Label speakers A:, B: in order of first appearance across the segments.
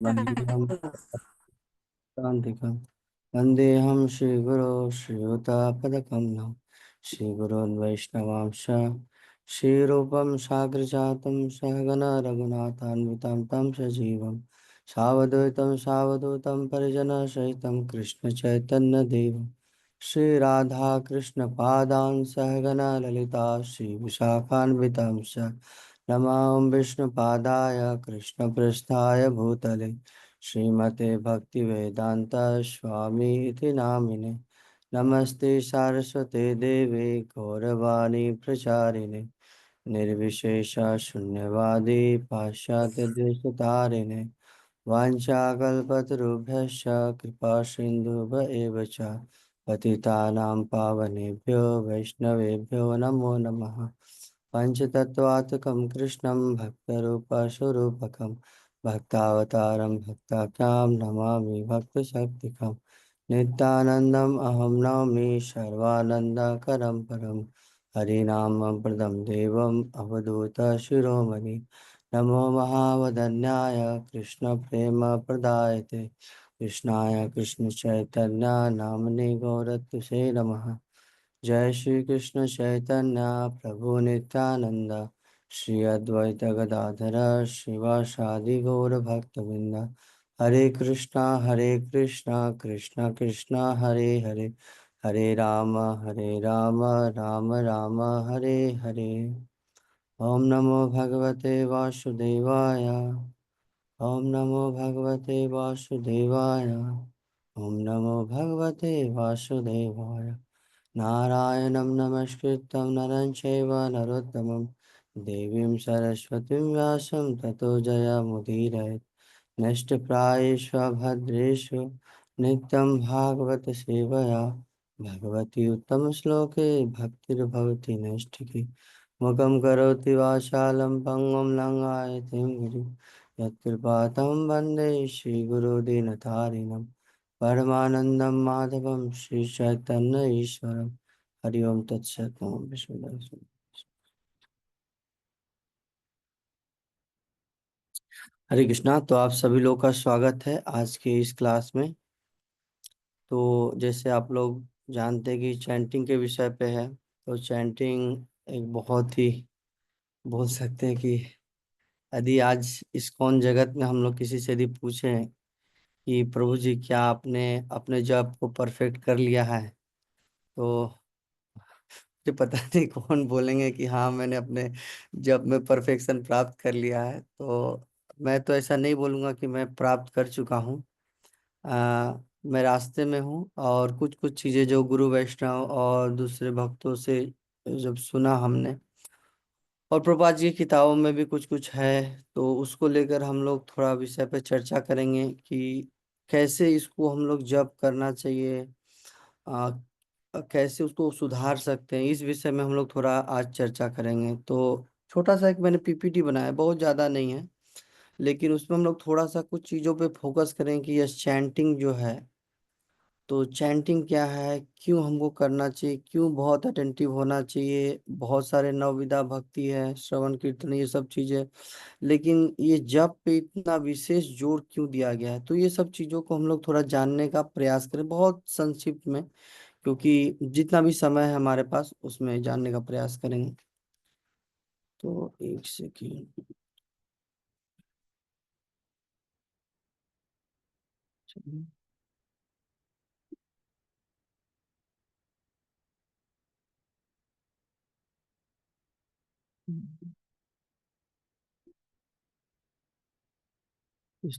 A: वन्देऽहं शान्तिकं वन्देऽहं श्रीगुरो श्रीयुतापदकमलं श्रीगुरोन् वैष्णवांश श्रीरूपं साग्रजातं सहगण रघुनाथान्वितं तं सजीवं सावधूतं परिजनसहितं कृष्णचैतन्यदेवं श्रीराधाकृष्णपादान् सहगण ललिता श्रीविशाखान्वितं च नमां विष्णुपादाय कृष्णपृष्ठाय भूतले श्रीमते भक्तिवेदांता स्वामी इति नामिने नमस्ते सारस्वते देवे गौरवाणी प्रचारिणे निर्विशेष शून्यवादी पाश्चात्य देशतारिणे वाञ्छाकल्पतरुभ्यश्च कृपा सिन्धुभ एव च पतितानां पावनेभ्यो वैष्णवेभ्यो नमो नमः पञ्चतत्त्वात्मकं कृष्णं भक्तरूपस्वरूपकं भक्तावतारं भक्ताख्यां नमामि भक्तशक्तिकं नित्यानन्दम् अहं नौमि सर्वानन्दकरं परं हरिनामं प्रदं देवम् अवधूतशिरोमणि नमो महावदन्याय कृष्णप्रेमप्रदायते कृष्णाय कृष्णचैतन्य नाम्ने गौरत्से नमः जय श्री कृष्ण चैतन्य प्रभु नित्यानंद श्री अद्वैत गदाधर शिवासादि गौर भक्तवृंद हरे कृष्णा कृष्णा कृष्णा हरे हरे हरे राम राम राम हरे हरे। ओम नमो भगवते वासुदेवाय ओम नमो भगवते वासुदेवाय ओम नमो भगवते वासुदेवाय नारायणं नमस्कृतं नरं चैव नरोत्तमं देवीं सरस्वतीं व्यासं ततो जयमुदीरयेत् नष्टप्रायेष्वभद्रेषु नित्यं भागवत सेवया भगवती उत्तमश्लोके भक्तिर्भवति नैष्ठिकी मुखं करोति वाचालं पङ्गुं लङ्घयति गिरिं यत्कृपातं वन्दे श्रीगुरुदीनतारिणं परमानन्दं माधवं श्रीचैतन्य ईश्वरं हरि ओम तत्सत ओम विष्णु। हरे कृष्णा। तो आप सभी लोग का स्वागत है आज के इस क्लास में। तो जैसे आप लोग जानते हैं कि चैंटिंग के विषय पे है, तो चैंटिंग एक बहुत ही बोल सकते हैं कि यदि आज इस्कॉन जगत में हम लोग किसी से यदि पूछें कि प्रभु जी क्या आपने अपने जप को परफेक्ट कर लिया है, तो मुझे पता नहीं कौन बोलेंगे कि हाँ मैंने अपने जप में परफेक्शन प्राप्त कर लिया है। तो मैं तो ऐसा नहीं बोलूँगा कि मैं प्राप्त कर चुका हूँ। मैं रास्ते में हूँ, और कुछ कुछ चीज़ें जो गुरु वैष्णव और दूसरे भक्तों से जब सुना हमने, और प्रभुपाद जी की किताबों में भी कुछ कुछ है, तो उसको लेकर हम लोग थोड़ा विषय पे चर्चा करेंगे कि कैसे इसको हम लोग जप करना चाहिए, आ, कैसे उसको सुधार सकते हैं। इस विषय में हम लोग थोड़ा आज चर्चा करेंगे। तो छोटा सा एक मैंने पीपीटी बनाया है, बहुत ज़्यादा नहीं है, लेकिन उसमें हम लोग थोड़ा सा कुछ चीज़ों पे फोकस करें कि यह चैंटिंग जो है, तो चैंटिंग क्या है, क्यों हमको करना चाहिए, क्यों बहुत अटेंटिव होना चाहिए। बहुत सारे नवविधा भक्ति है, श्रवण कीर्तन, ये सब चीजें, लेकिन ये जप पे इतना विशेष जोर क्यों दिया गया है, तो ये सब चीजों को हम लोग थोड़ा जानने का प्रयास करें बहुत संक्षिप्त में, क्योंकि जितना भी समय है हमारे पास उसमें जानने का प्रयास करेंगे। तो एक सेकेंड।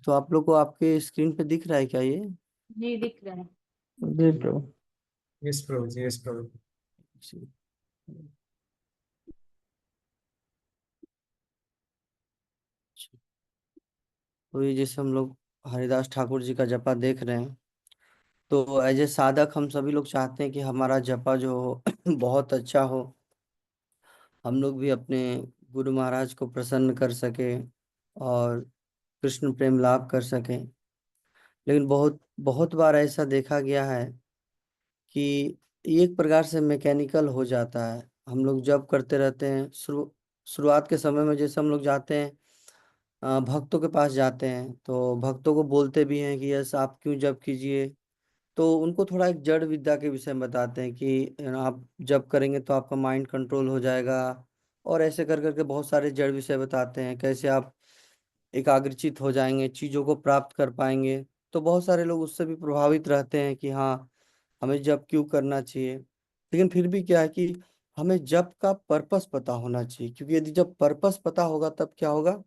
A: तो आप लोग को आपके स्क्रीन पे दिख रहा है क्या ये?
B: जी दिख रहा है।
A: जी ब्रो।
C: यस प्रभु जी, यस प्रभु।
A: तो ये जैसे हम लोग हरिदास ठाकुर जी का जपा देख रहे हैं, तो एज ए साधक हम सभी लोग चाहते हैं कि हमारा जपा जो हो बहुत अच्छा हो, हम लोग भी अपने गुरु महाराज को प्रसन्न कर सके और कृष्ण प्रेम लाभ कर सकें। लेकिन बहुत बहुत बार ऐसा देखा गया है कि ये एक प्रकार से मैकेनिकल हो जाता है। हम लोग जप करते रहते हैं, शुरुआत के समय में जैसे हम लोग जाते हैं भक्तों के पास जाते हैं तो भक्तों को बोलते भी हैं कि यस आप क्यों जप कीजिए। तो उनको थोड़ा एक जड़ विद्या के विषय में बताते हैं कि आप जप करेंगे तो आपका माइंड कंट्रोल हो जाएगा। और ऐसे कर करके बहुत सारे जड़ विषय बताते हैं कैसे आप एकाग्रचित हो जाएंगे, चीजों को प्राप्त कर पाएंगे। तो बहुत सारे लोग उससे भी प्रभावित रहते हैं कि हाँ हमें जप क्यों करना चाहिए। लेकिन फिर भी क्या है कि हमें जप का पर्पस पता होना चाहिए, क्योंकि यदि जब पर्पस पता होगा तब क्या होगा,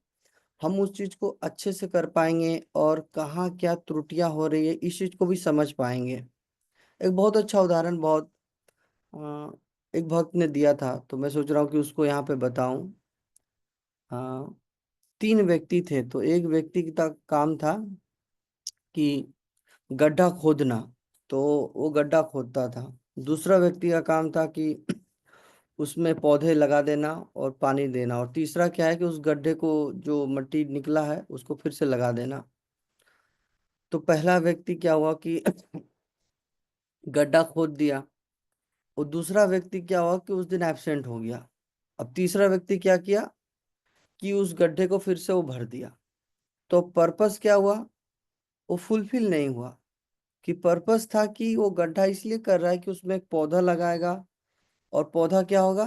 A: हम उस चीज को अच्छे से कर पाएंगे और कहाँ क्या त्रुटियां हो रही है इस चीज को भी समझ पाएंगे। एक बहुत अच्छा उदाहरण बहुत एक भक्त ने दिया था, तो मैं सोच रहा हूँ कि उसको यहाँ पे बताऊं। हाँ, तीन व्यक्ति थे, तो एक व्यक्ति का काम था कि गड्ढा खोदना, तो वो गड्ढा खोदता था। दूसरा व्यक्ति का काम था कि उसमें पौधे लगा देना और पानी देना। और तीसरा क्या है कि उस गड्ढे को जो मिट्टी निकला है उसको फिर से लगा देना। तो पहला व्यक्ति क्या हुआ कि गड्ढा खोद दिया, और दूसरा व्यक्ति क्या हुआ कि उस दिन एब्सेंट हो गया। अब तीसरा व्यक्ति क्या किया कि उस गड्ढे को फिर से वो भर दिया। तो पर्पस क्या हुआ, वो फुलफिल नहीं हुआ। कि पर्पस था कि वो गड्ढा इसलिए कर रहा है कि उसमें एक पौधा लगाएगा, और पौधा क्या होगा,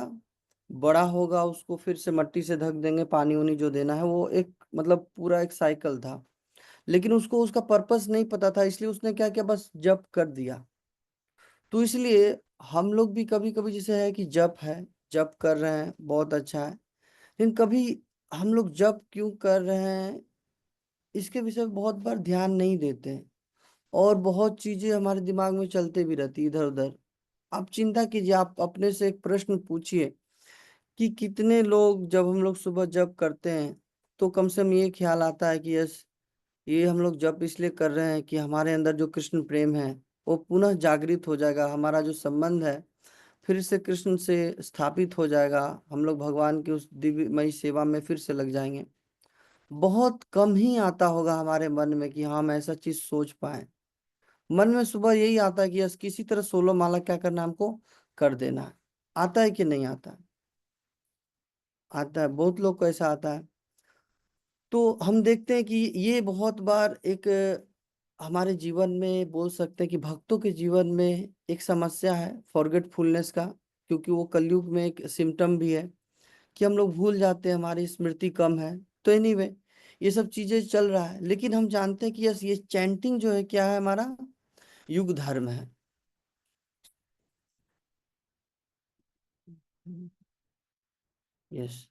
A: बड़ा होगा, उसको फिर से मिट्टी से ढक देंगे, पानी उनी जो देना है, वो एक मतलब पूरा एक साइकिल था। लेकिन उसको उसका पर्पस नहीं पता था, इसलिए उसने क्या किया, बस जप कर दिया। तो इसलिए हम लोग भी कभी कभी जैसे है कि जप है, जप कर रहे हैं बहुत अच्छा है, लेकिन कभी हम लोग जप क्यों कर रहे हैं इसके विषय में बहुत बार ध्यान नहीं देते हैं। और बहुत चीजें हमारे दिमाग में चलते भी रहती इधर उधर। आप चिंता कीजिए, आप अपने से एक प्रश्न पूछिए कि कितने लोग जब हम लोग सुबह जप करते हैं तो कम से कम ये ख्याल आता है कि यस ये हम लोग जप इसलिए कर रहे हैं कि हमारे अंदर जो कृष्ण प्रेम है वो पुनः जागृत हो जाएगा, हमारा जो संबंध है फिर से कृष्ण से स्थापित हो जाएगा, हम लोग भगवान की उस दिव्यमयी सेवा में फिर से लग जाएंगे। बहुत कम ही आता होगा हमारे मन में कि हाँ हम ऐसा चीज सोच पाए। मन में सुबह यही आता है कि यस किसी तरह 16 माला क्या करना है, हमको कर देना है। आता है कि नहीं आता है? आता है, बहुत लोग को ऐसा आता है। तो हम देखते हैं कि ये बहुत बार एक हमारे जीवन में बोल सकते हैं कि भक्तों के जीवन में एक समस्या है फॉरगेटफुलनेस का। क्योंकि वो कलयुग में एक सिम्टम भी है कि हम लोग भूल जाते हैं, हमारी स्मृति कम है। तो एनीवे ये सब चीजें चल रहा है, लेकिन हम जानते हैं कि यस ये चैंटिंग जो है क्या है, हमारा युग धर्म है। यस,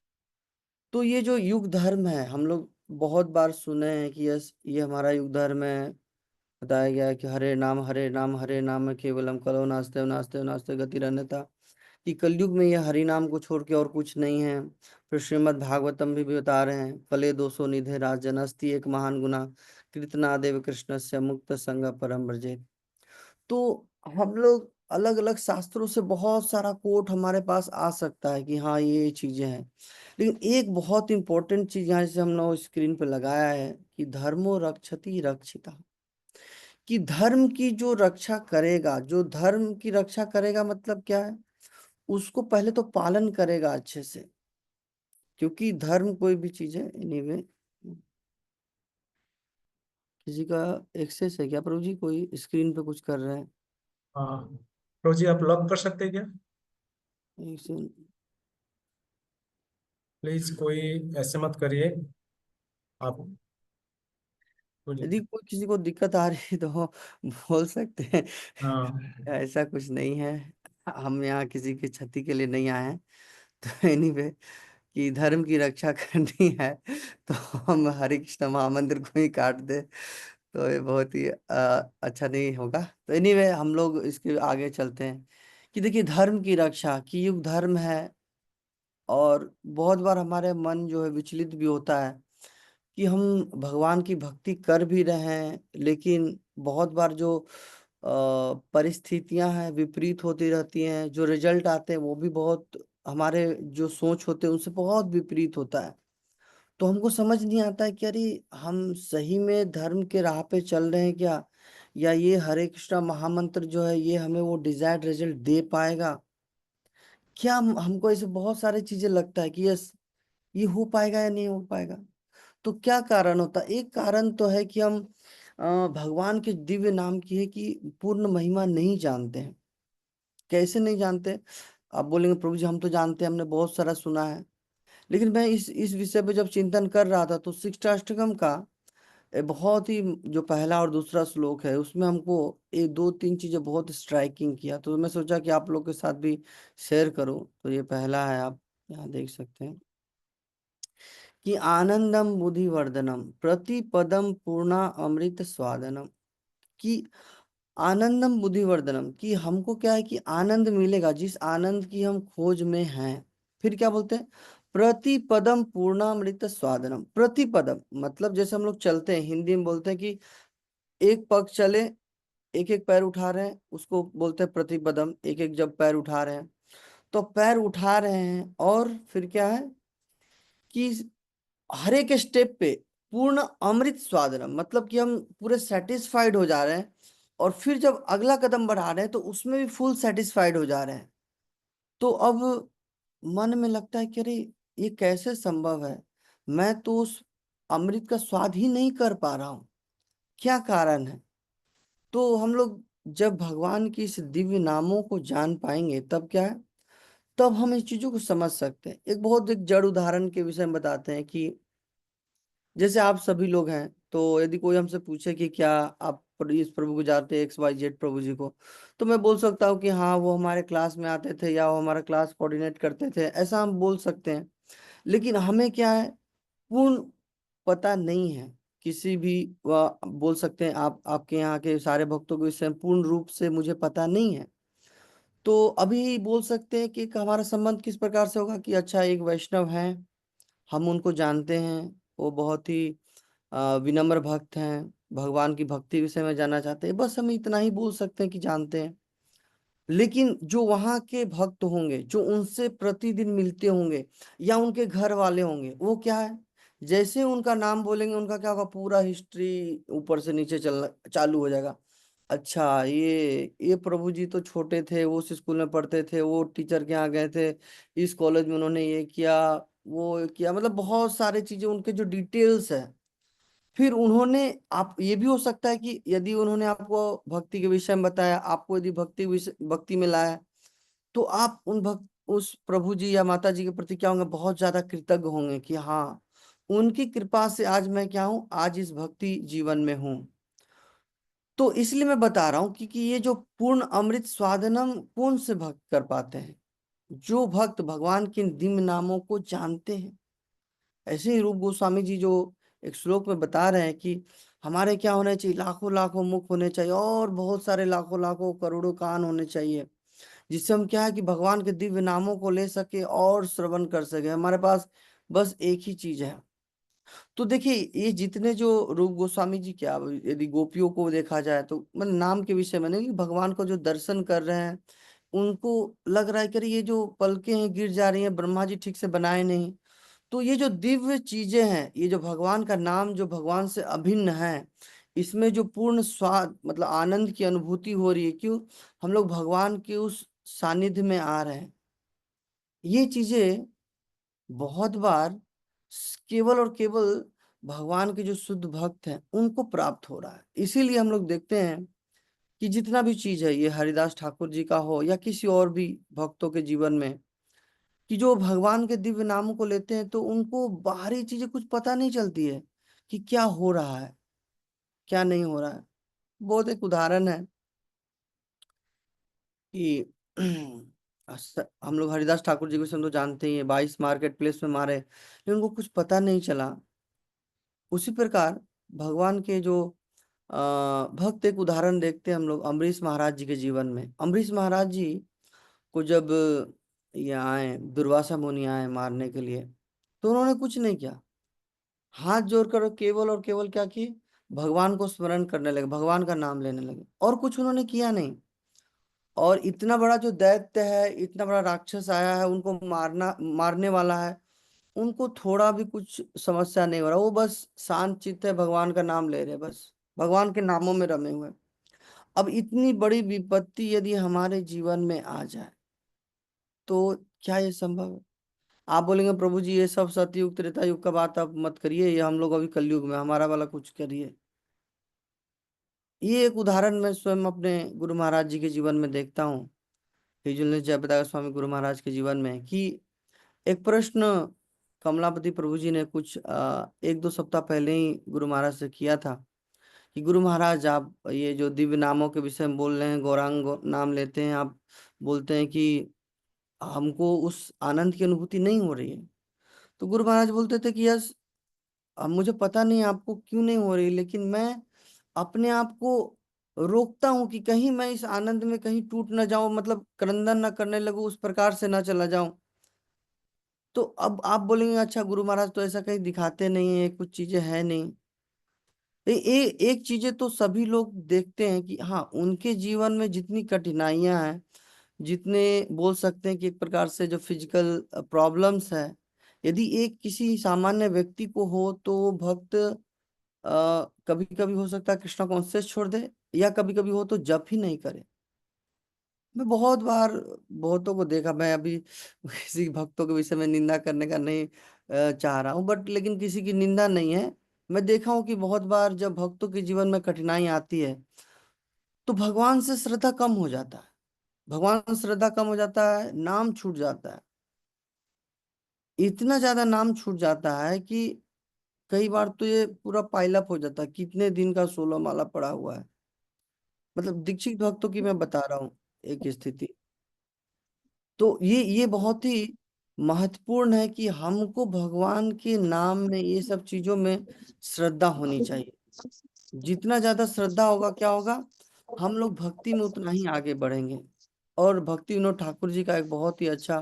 A: तो ये जो युग धर्म है हम लोग बहुत बार सुने हैं कि यस ये हमारा युग धर्म है। बताया गया है कि हरे नाम हरे नाम केवलम कलो नास्ते नास्ते नास्ते गतिरन्यता। कि कलयुग में ये हरि नाम को छोड़ के और कुछ नहीं है। फिर श्रीमद् भागवतम भी बता रहे हैं, कले दोषो निधे राजन अस्ति एक महान गुना कीर्तनादेव कृष्ण से मुक्त संग परम ब्रजे। तो हम लोग अलग अलग शास्त्रों से बहुत सारा कोट हमारे पास आ सकता है कि हाँ ये चीजें हैं। लेकिन एक बहुत इंपॉर्टेंट चीज यहाँ से हम लोग स्क्रीन पे लगाया है कि धर्मो रक्षति रक्षिता। कि धर्म की जो रक्षा करेगा, जो धर्म की रक्षा करेगा मतलब क्या है, उसको पहले तो पालन करेगा अच्छे से। क्योंकि धर्म कोई भी चीज है एनीवे। किसी का एक्सेस है क्या प्रभु जी, कोई स्क्रीन पे कुछ कर रहे हैं?
C: हाँ, तो जी आप लॉक कर सकते हैं क्या?
A: एक सेकंड।
C: प्लीज कोई ऐसे मत करिए आप। बोलिए।
A: यदि कोई किसी को दिक्कत आ रही है तो बोल सकते हैं।
C: हाँ।
A: ऐसा कुछ नहीं है, हम यहाँ किसी की क्षति के लिए नहीं आए हैं। तो एनीवे कि धर्म की रक्षा करनी है तो हम हरे कृष्ण महामंदिर को ही काट दे तो ये बहुत ही अच्छा नहीं होगा। तो एनीवे हम लोग इसके आगे चलते हैं कि देखिए धर्म की रक्षा की युग धर्म है। और बहुत बार हमारे मन जो है विचलित भी होता है कि हम भगवान की भक्ति कर भी रहे हैं, लेकिन बहुत बार जो परिस्थितियां हैं विपरीत होती रहती हैं, जो रिजल्ट आते हैं वो भी बहुत हमारे जो सोच होते हैं उनसे बहुत विपरीत होता है। तो हमको समझ नहीं आता है कि अरे हम सही में धर्म के राह पे चल रहे हैं क्या, या ये हरे कृष्णा महामंत्र जो है ये हमें वो डिजायर्ड रिजल्ट दे पाएगा क्या। हमको ऐसे बहुत सारी चीजें लगता है कि यस ये हो पाएगा या नहीं हो पाएगा। तो क्या कारण होता? एक कारण तो है कि हम भगवान के दिव्य नाम की है कि पूर्ण महिमा नहीं जानते हैं। कैसे नहीं जानते? आप बोलेंगे प्रभु जी हम तो जानते हैं, हमने बहुत सारा सुना है। लेकिन मैं इस विषय पे जब चिंतन कर रहा था तो शिष्टाष्टकम का बहुत ही जो पहला और दूसरा श्लोक है उसमें हमको ये दो तीन चीजें बहुत स्ट्राइकिंग किया, तो मैं सोचा कि आप लोग के साथ भी शेयर करूं। तो ये पहला है, आप यहाँ देख सकते हैं कि आनंदम बुद्धिवर्धनम प्रतिपदम पूर्णा अमृत स्वादनम। कि आनंदम बुद्धिवर्धनम, कि हमको क्या है कि आनंद मिलेगा जिस आनंद की हम खोज में हैं। फिर क्या बोलते हैं? प्रतिपदम पूर्णामृत स्वादनम। प्रतिपदम मतलब जैसे हम लोग चलते हैं, हिंदी में बोलते हैं कि एक पग चले, एक एक पैर उठा रहे हैं, उसको बोलते हैं प्रतिपदम। एक एक जब पैर उठा रहे हैं तो पैर उठा रहे हैं, और फिर क्या है कि हर एक स्टेप पे पूर्ण अमृत स्वादनम, मतलब कि हम पूरे सेटिस्फाइड हो जा रहे हैं। और फिर जब अगला कदम बढ़ा रहे हैं तो उसमें भी फुल सेटिस्फाइड हो जा रहे हैं। तो अब मन में लगता है कि अरे ये कैसे संभव है, मैं तो उस अमृत का स्वाद ही नहीं कर पा रहा हूँ, क्या कारण है? तो हम लोग जब भगवान की इस दिव्य नामों को जान पाएंगे तब क्या है, तब हम इस चीजों को समझ सकते हैं। एक जड़ उदाहरण के विषय में बताते हैं कि जैसे आप सभी लोग हैं, तो यदि कोई हमसे पूछे कि क्या आप इस प्रभु को जानते हैं, एक्स वाई जेड प्रभु जी को, तो मैं बोल सकता हूँ कि हाँ वो हमारे क्लास में आते थे या वो हमारा क्लास कोऑर्डिनेट करते थे, ऐसा हम बोल सकते हैं। लेकिन हमें क्या है, पूर्ण पता नहीं है किसी भी। वह बोल सकते हैं आप, आपके यहाँ के सारे भक्तों को इससे पूर्ण रूप से मुझे पता नहीं है। तो अभी बोल सकते हैं कि हमारा संबंध किस प्रकार से होगा कि अच्छा एक वैष्णव हैं, हम उनको जानते हैं, वो बहुत ही विनम्र भक्त हैं, भगवान की भक्ति विषय में जानना चाहते हैं, बस हम इतना ही बोल सकते हैं कि जानते हैं। लेकिन जो वहां के भक्त होंगे, जो उनसे प्रतिदिन मिलते होंगे या उनके घर वाले होंगे, वो क्या है, जैसे उनका नाम बोलेंगे उनका क्या होगा, पूरा हिस्ट्री ऊपर से नीचे चलना चालू हो जाएगा। अच्छा ये प्रभु जी तो छोटे थे, वो उस स्कूल में पढ़ते थे, वो टीचर के यहाँ गए थे, इस कॉलेज में उन्होंने ये किया वो किया, मतलब बहुत सारी चीजें उनके जो डिटेल्स है। फिर उन्होंने, आप ये भी हो सकता है कि यदि उन्होंने आपको भक्ति के विषय में बताया, आपको यदि भक्ति में लाया, तो आप उन भक्त उस प्रभु जी या माता जी के प्रति क्या होंगे, बहुत ज्यादा कृतज्ञ होंगे कि हाँ उनकी कृपा से आज मैं क्या हूँ, आज इस भक्ति जीवन में हूँ। तो इसलिए मैं बता रहा हूँ कि ये जो पूर्ण अमृत स्वादनम कौन से भक्त कर पाते हैं, जो भक्त भगवान के दिव्य नामों को जानते हैं। ऐसे ही रूप गोस्वामी जी जो एक श्लोक में बता रहे हैं कि हमारे क्या होने चाहिए, लाखों लाखों मुख होने चाहिए और बहुत सारे लाखों लाखों करोड़ों कान होने चाहिए, जिससे हम क्या है कि भगवान के दिव्य नामों को ले सके और श्रवण कर सके। हमारे पास बस एक ही चीज है। तो देखिए ये जितने जो रूप गोस्वामी जी, क्या यदि गोपियों को देखा जाए तो मतलब नाम के विषय में नहीं, भगवान को जो दर्शन कर रहे हैं उनको लग रहा है कि अरे ये जो पलकें हैं गिर जा रही हैं, ब्रह्मा जी ठीक से बनाए नहीं। तो ये जो दिव्य चीजें हैं, ये जो भगवान का नाम जो भगवान से अभिन्न है, इसमें जो पूर्ण स्वाद मतलब आनंद की अनुभूति हो रही है, क्यों, हम लोग भगवान के उस सानिध्य में आ रहे हैं। ये चीजें बहुत बार केवल और केवल भगवान के जो शुद्ध भक्त हैं उनको प्राप्त हो रहा है। इसीलिए हम लोग देखते हैं कि जितना भी चीज है, ये हरिदास ठाकुर जी का हो या किसी और भी भक्तों के जीवन में, कि जो भगवान के दिव्य नामों को लेते हैं तो उनको बाहरी चीजें कुछ पता नहीं चलती है कि क्या हो रहा है, क्या नहीं हो रहा है। बहुत एक उदाहरण है कि हम लोग हरिदास ठाकुर जी को हम तो जानते ही हैं, 22 मार्केट प्लेस में मारे लेकिन उनको कुछ पता नहीं चला। उसी प्रकार भगवान के जो भक्त, एक उदाहरण देखते हैं हम लोग अम्बरीश महाराज जी के जीवन में। अम्बरीश महाराज जी को जब ये आए, दुर्वासा मुनि आए मारने के लिए, तो उन्होंने कुछ नहीं किया, हाथ जोड़कर केवल और केवल क्या किए, भगवान को स्मरण करने लगे, भगवान का नाम लेने लगे, और कुछ उन्होंने किया नहीं। और इतना बड़ा जो दैत्य है, इतना बड़ा राक्षस आया है, उनको मारने वाला है, उनको थोड़ा भी कुछ समस्या नहीं हो रहा, वो बस शांत चित्त है, भगवान का नाम ले रहे, बस भगवान के नामों में रमे हुए। अब इतनी बड़ी विपत्ति यदि हमारे जीवन में आ जाए तो क्या ये संभव है? आप बोलेंगे प्रभु जी ये सब सतयुग त्रेता युग का बात आप मत करिए, ये हम लोग अभी कलयुग में, हमारा वाला कुछ करिए। ये एक उदाहरण मैं स्वयं अपने गुरु महाराज जी के जीवन में देखता हूँ, हिजुल जयप्रकाश स्वामी गुरु महाराज के जीवन में, कि एक प्रश्न कमलापति प्रभु जी ने कुछ एक दो सप्ताह पहले ही गुरु महाराज से किया था, कि गुरु महाराज आप ये जो दिव्य नामों के विषय में बोल रहे हैं, गौरांग नाम लेते हैं आप, बोलते हैं कि हमको उस आनंद की अनुभूति नहीं हो रही है। तो गुरु महाराज बोलते थे कि यस, अब मुझे पता नहीं आपको क्यों नहीं हो रही, लेकिन मैं अपने आप को रोकता हूं कि कहीं मैं इस आनंद में कहीं टूट ना जाऊं, मतलब क्रंदन ना करने लगूं, उस प्रकार से ना चला जाऊं। तो अब आप बोलेंगे अच्छा गुरु महाराज तो ऐसा कहीं दिखाते नहीं है, कुछ चीजें है नहीं। एक चीजें तो सभी लोग देखते हैं कि हाँ उनके जीवन में जितनी कठिनाइयां हैं, जितने बोल सकते हैं कि एक प्रकार से जो फिजिकल प्रॉब्लम्स है, यदि एक किसी सामान्य व्यक्ति को हो तो वो भक्त कभी कभी हो सकता है कृष्णा कॉन्शियस छोड़ दे, या कभी कभी हो तो जप ही नहीं करे। मैं बहुत बार बहुतों को देखा, मैं अभी किसी भक्तों के विषय में निंदा करने का नहीं चाह रहा हूँ, बट लेकिन किसी की निंदा नहीं है। मैं देखा हूँ कि बहुत बार जब भक्तों के जीवन में कठिनाई आती है तो भगवान से श्रद्धा कम हो जाता है, भगवान से श्रद्धा कम हो जाता है, नाम छूट जाता है, इतना ज्यादा नाम छूट जाता है कि कई बार तो ये पूरा पाइलअप हो जाता है, कितने दिन का 16 माला पड़ा हुआ है। मतलब दीक्षित भक्तों की मैं बता रहा हूँ एक स्थिति। तो ये बहुत ही महत्वपूर्ण है कि हमको भगवान के नाम में ये सब चीजों में श्रद्धा होनी चाहिए। जितना ज्यादा श्रद्धा होगा क्या होगा, हम लोग भक्ति में उतना ही आगे बढ़ेंगे। और भक्ति विनोद ठाकुर जी का एक बहुत ही अच्छा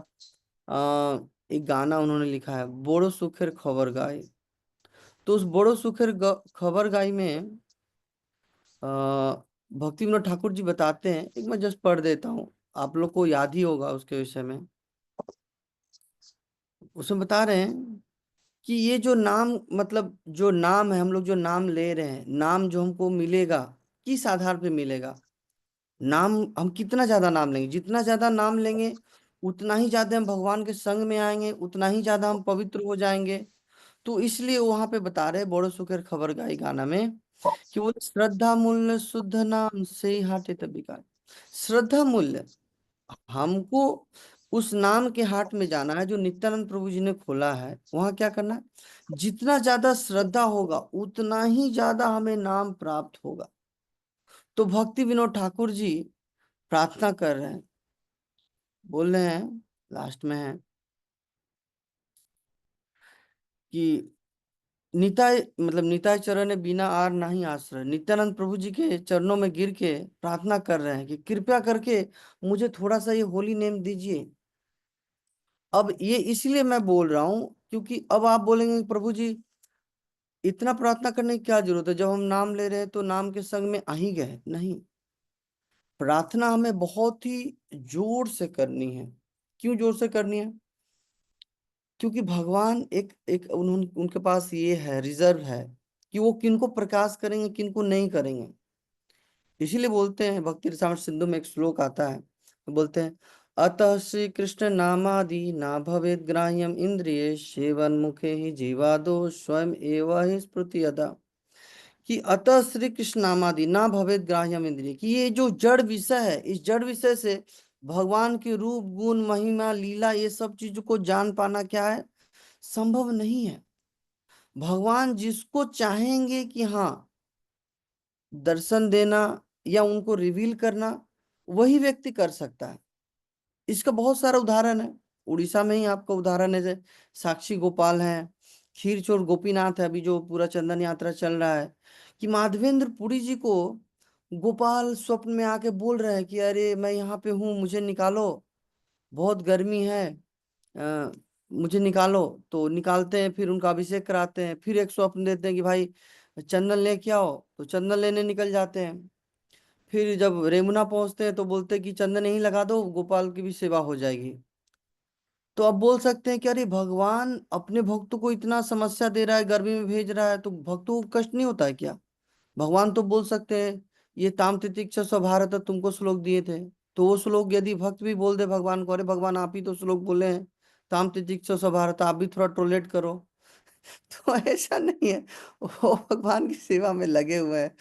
A: आ, एक गाना उन्होंने लिखा है, बोड़ो सुखेर खबर गाय। तो उस बोड़ो सुखेर खबर गाय में आ, भक्ति विनोद ठाकुर जी बताते हैं, एक मैं जस्ट पढ़ देता हूँ, आप लोग को याद ही होगा उसके विषय में। उसमें बता रहे हैं कि ये जो नाम, मतलब जो नाम है, हम लोग जो नाम ले रहे हैं, नाम जो हमको मिलेगा किस आधार पे मिलेगा। नाम हम कितना ज्यादा नाम लेंगे, जितना ज्यादा नाम लेंगे उतना ही ज्यादा हम भगवान के संग में आएंगे, उतना ही ज्यादा हम पवित्र हो जाएंगे। तो इसलिए वहां पे बता रहे बड़ो सुखेर खबर गाई गाना में कि वो श्रद्धा मूल्य शुद्ध नाम से ही हाटे तभी का। श्रद्धा मूल्य, हमको उस नाम के हाट में जाना है जो नित्यानंद प्रभु जी ने खोला है, वहां क्या करना है, जितना ज्यादा श्रद्धा होगा उतना ही ज्यादा हमें नाम प्राप्त होगा। तो भक्ति विनोद ठाकुर जी प्रार्थना कर रहे हैं, बोल रहे हैं, लास्ट में है कि निताय, मतलब निताय चरण बिना आर नहीं आश्रय, नित्यानंद प्रभु जी के चरणों में गिर के प्रार्थना कर रहे हैं कि कृपया करके मुझे थोड़ा सा ये होली नेम दीजिए। अब ये इसलिए मैं बोल रहा हूं क्योंकि अब आप बोलेंगे प्रभु जी इतना प्रार्थना करने की क्या जरूरत है, जब हम नाम ले रहे हैं तो नाम के संग में आ ही गए। नहीं, प्रार्थना हमें बहुत ही जोर से करनी है। क्यों जोर से करनी है, क्योंकि भगवान एक एक उनके पास ये है, रिजर्व है कि वो किनको प्रकाश करेंगे किनको नहीं करेंगे। इसीलिए बोलते हैं भक्ति रसायन सिंधु में एक श्लोक आता है, बोलते हैं अतः श्री कृष्ण नामादि ना भवेद ग्राह्यम इंद्रिय सेवन मुखे ही जीवादो स्वयं एव ही स्मृति यदा। कि अतः श्री कृष्ण नामादि ना भवेद ग्राह्यम इंद्रिय, कि ये जो जड़ विषय है, इस जड़ विषय से भगवान के रूप गुण महिमा लीला ये सब चीजों को जान पाना क्या है, संभव नहीं है। भगवान जिसको चाहेंगे कि हाँ दर्शन देना या उनको रिवील करना, वही व्यक्ति कर सकता है। इसका बहुत सारा उदाहरण है, उड़ीसा में ही आपका उदाहरण है, जैसे साक्षी गोपाल है, खीरचोर गोपीनाथ है, अभी जो पूरा चंदन यात्रा चल रहा है, कि माधवेंद्र पुरी जी को गोपाल स्वप्न में आके बोल रहे हैं कि अरे मैं यहाँ पे हूँ, मुझे निकालो, बहुत गर्मी है, अ, मुझे निकालो। तो निकालते हैं, फिर उनका अभिषेक कराते हैं, फिर एक स्वप्न देते हैं कि भाई चंदन लेके आओ, तो चंदन लेने निकल जाते हैं। फिर जब रेमुना पहुंचते हैं तो बोलते हैं कि चंदन यहीं लगा दो, गोपाल की भी सेवा हो जाएगी। तो अब बोल सकते हैं कि अरे भगवान अपने भक्तों को इतना समस्या दे रहा है, गर्मी में भेज रहा है, तो भक्तों को कष्ट नहीं होता है क्या। भगवान तो बोल सकते हैं ये ताम तितिक्षा स्वभारत तुमको श्लोक दिए थे, तो वो श्लोक यदि भक्त भी बोल दे भगवान को, अरे भगवान आप ही तो श्लोक बोले हैं, ताम तितिक्षो स्वभारत, आप भी थोड़ा टॉयलेट करो। तो ऐसा नहीं है, वो भगवान की सेवा में लगे हुए हैं।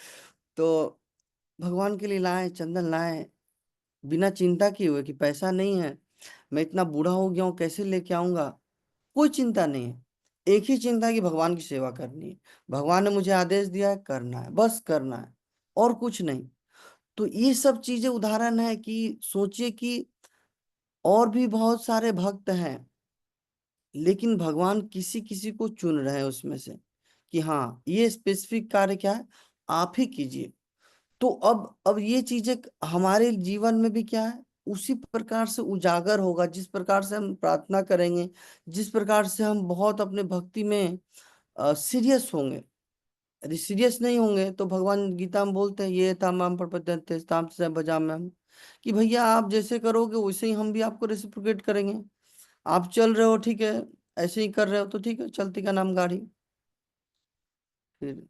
A: तो भगवान के लिए लाए, चंदन लाए, बिना चिंता किए हुए कि पैसा नहीं है, मैं इतना बूढ़ा हो गया हूँ, कैसे लेके आऊंगा। कोई चिंता नहीं है, एक ही चिंता है कि भगवान की सेवा करनी है। भगवान ने मुझे आदेश दिया है, करना है, बस करना है, और कुछ नहीं। तो ये सब चीजें उदाहरण है कि सोचिए कि और भी बहुत सारे भक्त हैं, लेकिन भगवान किसी किसी को चुन रहे हैं उसमें से, कि हाँ ये स्पेसिफिक कार्य क्या है, आप ही कीजिए। तो अब ये चीजें हमारे जीवन में भी क्या है, उसी प्रकार से उजागर होगा, जिस प्रकार से हम प्रार्थना करेंगे, जिस प्रकार से हम बहुत अपने भक्ति में सीरियस होंगे। यदि सीरियस नहीं होंगे तो भगवान गीता में बोलते हैं, ये था माम प्रपद्यन्ते ताम भजाम्यहम्, हम कि भैया आप जैसे करोगे वैसे ही हम भी आपको रेसिप्रोकेट करेंगे। आप चल रहे हो ठीक है, ऐसे ही कर रहे हो तो ठीक है, चलती का नाम गाड़ी। फिर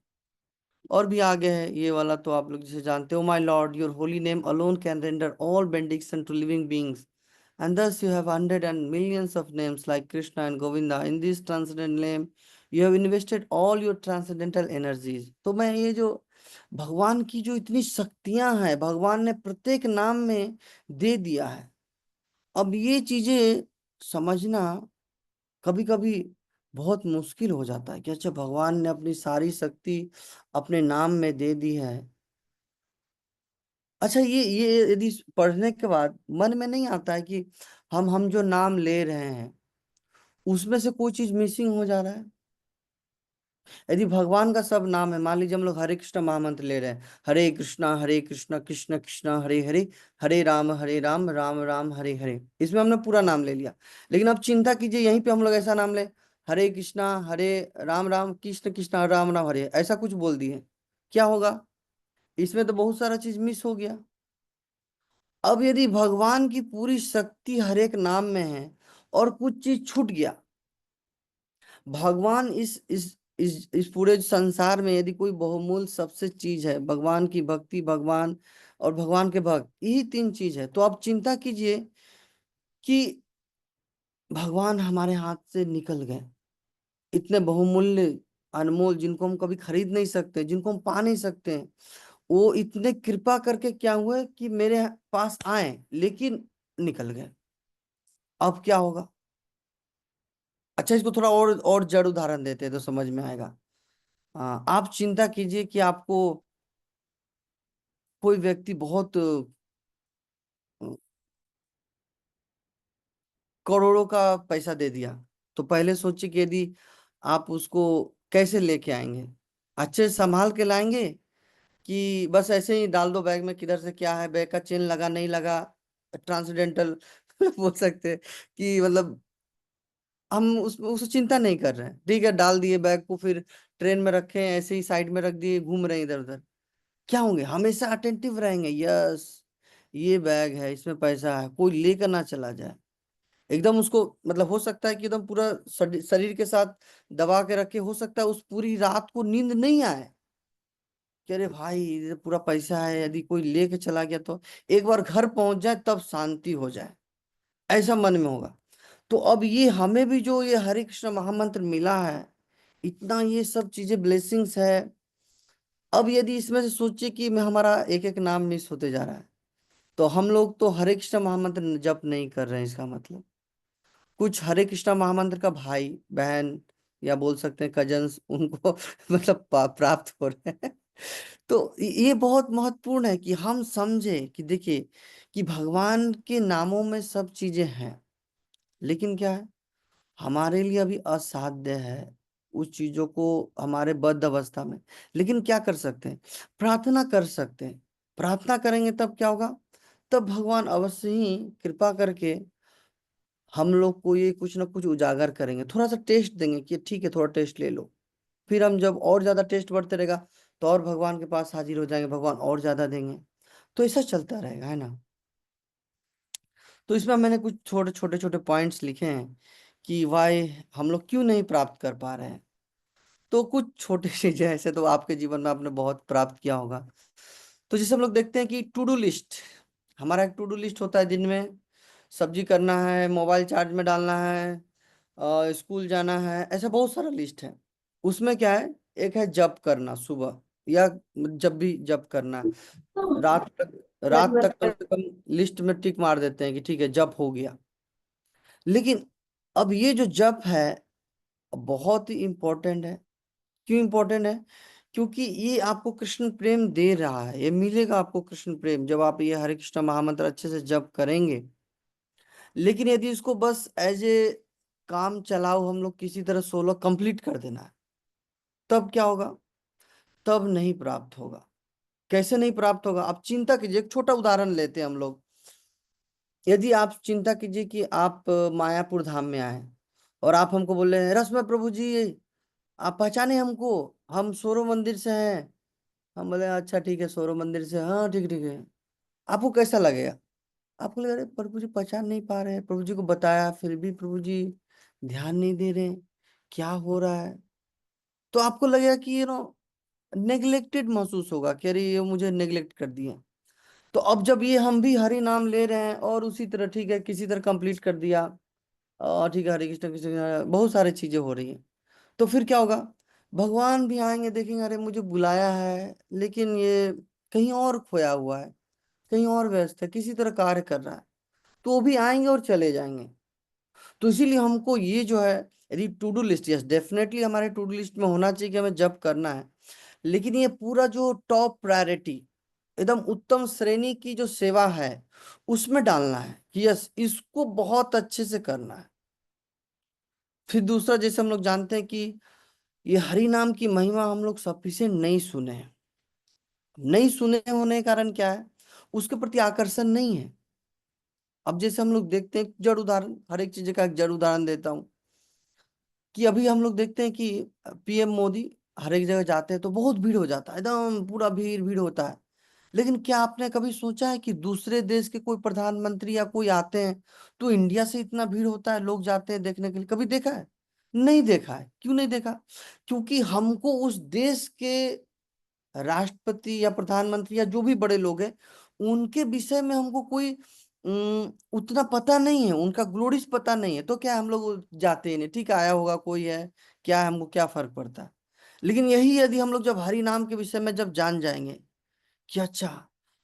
A: और भी आगे है ये वाला, तो आप लोग जिसे जानते हो, my lord your holy name alone can render all benediction to living beings, and thus you have hundred and millions of names like Krishna and Govinda. In this transcendent name you have invested all your transcendental energies. तो मैं ये जो भगवान की जो इतनी शक्तियां हैं, भगवान ने प्रत्येक नाम में दे दिया है। अब ये चीजें समझना कभी कभी बहुत मुश्किल हो जाता है कि अच्छा भगवान ने अपनी सारी शक्ति अपने नाम में दे दी है। अच्छा ये यदि पढ़ने के बाद मन में नहीं आता है कि हम जो नाम ले रहे हैं उसमें से कोई चीज मिसिंग हो जा रहा है। यदि भगवान का सब नाम है, मान लीजिए हम लोग हरे कृष्ण महामंत्र ले रहे हैं, हरे कृष्णा कृष्ण कृष्ण हरे हरे, हरे राम राम राम हरे हरे, इसमें हमने पूरा नाम ले लिया। लेकिन अब चिंता कीजिए यहीं पे हम लोग ऐसा नाम ले, हरे कृष्णा हरे राम राम कृष्ण कृष्ण राम राम हरे, ऐसा कुछ बोल दिए, क्या होगा? इसमें तो बहुत सारा चीज मिस हो गया। अब यदि भगवान की पूरी शक्ति हर एक नाम में है और कुछ चीज छूट गया, भगवान इस पूरे संसार में यदि कोई बहुमूल्य सबसे चीज है, भगवान की भक्ति, भगवान और भगवान के भक्त, यही तीन चीज है। तो आप चिंता कीजिए कि भगवान हमारे हाथ से निकल गए, इतने बहुमूल्य, अनमोल, जिनको हम कभी खरीद नहीं सकते, जिनको हम पा नहीं सकते हैं, वो इतने कृपा करके क्या हुए कि मेरे पास आए, लेकिन निकल गए। अब क्या होगा? अच्छा इसको थोड़ा और जड़ उदाहरण देते हैं तो समझ में आएगा। हाँ, आप चिंता कीजिए कि आपको कोई व्यक्ति बहुत करोड़ों का पैसा दे दिया, तो पहले सोचिए कि यदि आप उसको कैसे लेके आएंगे, अच्छे से संभाल के लाएंगे, कि बस ऐसे ही डाल दो बैग में, किधर से क्या है, बैग का चेन लगा नहीं लगा, ट्रांसडेंटल बोल सकते हैं कि मतलब हम उससे चिंता नहीं कर रहे हैं, ठीक है डाल दिए बैग को, फिर ट्रेन में रखे हैं, ऐसे ही साइड में रख दिए, घूम रहे हैं इधर उधर, क्या होंगे? हमेशा अटेंटिव रहेंगे, यस ये बैग है, इसमें पैसा है, कोई लेकर ना चला जाए। एकदम उसको मतलब हो सकता है कि एकदम पूरा शरीर के साथ दबा के रखे, हो सकता है उस पूरी रात को नींद नहीं आए कि अरे भाई ये पूरा पैसा है, यदि कोई लेके चला गया तो एक बार घर पहुंच जाए तब शांति हो जाए, ऐसा मन में होगा। तो अब ये हमें भी जो ये हरे कृष्ण महामंत्र मिला है, इतना ये सब चीजें ब्लेसिंग्स है। अब यदि इसमें से सोचिए कि मैं हमारा एक एक नाम मिस होते जा रहा है, तो हम लोग तो हरे कृष्ण महामंत्र जप नहीं कर रहे हैं, इसका मतलब कुछ हरे कृष्णा महामंत्र का भाई बहन या बोल सकते हैं कजन्स उनको मतलब प्राप्त हो रहे हैं। तो ये बहुत महत्वपूर्ण है कि हम समझे कि देखिए कि भगवान के नामों में सब चीजें हैं, लेकिन क्या है, हमारे लिए अभी असाध्य है उस चीजों को हमारे बद्ध अवस्था में। लेकिन क्या कर सकते हैं? प्रार्थना कर सकते हैं। प्रार्थना करेंगे तब क्या होगा? तब भगवान अवश्य ही कृपा करके हम लोग को ये कुछ ना कुछ उजागर करेंगे, थोड़ा सा टेस्ट देंगे कि ठीक है थोड़ा टेस्ट ले लो। फिर हम जब और ज्यादा टेस्ट बढ़ते रहेगा तो और भगवान के पास हाजिर हो जाएंगे, भगवान और ज्यादा देंगे। तो ऐसा चलता रहेगा, है ना? तो इसमें मैंने कुछ छोटे छोटे पॉइंट्स लिखे हैं कि वाई हम लोग क्यों नहीं प्राप्त कर पा रहे हैं। तो कुछ छोटे चीजें ऐसे तो आपके जीवन में आपने बहुत प्राप्त किया होगा। तो जैसे हम लोग देखते हैं कि टू डू लिस्ट, हमारा एक टू डू लिस्ट होता है दिन में, सब्जी करना है, मोबाइल चार्ज में डालना है, स्कूल जाना है, ऐसा बहुत सारा लिस्ट है। उसमें क्या है, एक है जप करना सुबह, या जब भी जप करना है, रात तक कम से कम लिस्ट में टिक मार देते हैं कि ठीक है जप हो गया। लेकिन अब ये जो जप है बहुत ही इंपॉर्टेंट है। क्यों इंपॉर्टेंट है? क्योंकि ये आपको कृष्ण प्रेम दे रहा है, ये मिलेगा आपको कृष्ण प्रेम जब आप ये हरे कृष्ण महामंत्र अच्छे से जप करेंगे। लेकिन यदि इसको बस एज ए काम चलाओ हम लोग किसी तरह 16 कंप्लीट कर देना है, तब क्या होगा? तब नहीं प्राप्त होगा। कैसे नहीं प्राप्त होगा? आप चिंता कीजिए, एक छोटा उदाहरण लेते हैं हम लोग। यदि आप चिंता कीजिए कि आप मायापुर धाम में आए और आप हमको बोल रहे हैं रसमय प्रभु जी, आप पहचाने हमको, हम सोरो मंदिर से हैं। हम बोले अच्छा ठीक है, सोरो मंदिर से, हाँ ठीक ठीक है। आपको कैसा लगेगा? आपको लगेगा अरे प्रभु जी पहचान नहीं पा रहे हैं, प्रभु जी को बताया फिर भी प्रभु जी ध्यान नहीं दे रहे हैं, क्या हो रहा है? तो आपको लगेगा कि नेग्लेक्टेड महसूस होगा कि अरे ये मुझे नेग्लेक्ट कर दिया। तो अब जब ये हम भी हरि नाम ले रहे हैं और उसी तरह ठीक है किसी तरह कंप्लीट कर दिया, और ठीक है हरे कृष्ण कृष्ण कृष्ण, बहुत सारी चीजें हो रही हैं, तो फिर क्या होगा? भगवान भी आएंगे, देखेंगे अरे मुझे बुलाया है लेकिन ये कहीं और खोया हुआ है, कहीं और व्यस्त है, किसी तरह कार्य कर रहा है, तो वो भी आएंगे और चले जाएंगे। तो इसीलिए हमको ये जो है, यदि to do list, yes definitely हमारे टू डू लिस्ट में होना चाहिए कि हमें जब करना है, लेकिन ये पूरा जो टॉप प्रायोरिटी, एकदम उत्तम श्रेणी की जो सेवा है उसमें डालना है कि यस इसको बहुत अच्छे से करना है। फिर दूसरा, जैसे हम लोग जानते हैं कि ये हरि नाम की महिमा हम लोग सफिशिएंट नहीं सुने हैं। नहीं सुने होने के कारण क्या है, उसके प्रति आकर्षण नहीं है। अब जैसे हम लोग देखते हैं, जड़ उदाहरण, हर एक चीज का एक जड़ उदाहरण देता हूँ, कि अभी हम लोग देखते हैं कि पीएम मोदी हर एक जगह जाते हैं तो बहुत भीड़ हो जाता है, एकदम पूरा भीड़ भीड़ होता है। लेकिन क्या आपने कभी सोचा है कि दूसरे देश के कोई प्रधानमंत्री या कोई आते हैं तो इंडिया से इतना भीड़ होता है, लोग जाते हैं देखने के लिए? कभी देखा है? नहीं देखा है। क्यों नहीं देखा? क्योंकि हमको उस देश के राष्ट्रपति या प्रधानमंत्री या जो भी बड़े लोग हैं उनके विषय में हमको कोई उतना पता नहीं है, उनका ग्लोरीज पता नहीं है, तो क्या हम लोग जाते ही नहीं, ठीक है आया होगा कोई है, क्या है, हमको क्या फर्क पड़ता है? लेकिन यही यदि हम लोग जब हरि नाम के विषय में जब जान जाएंगे कि अच्छा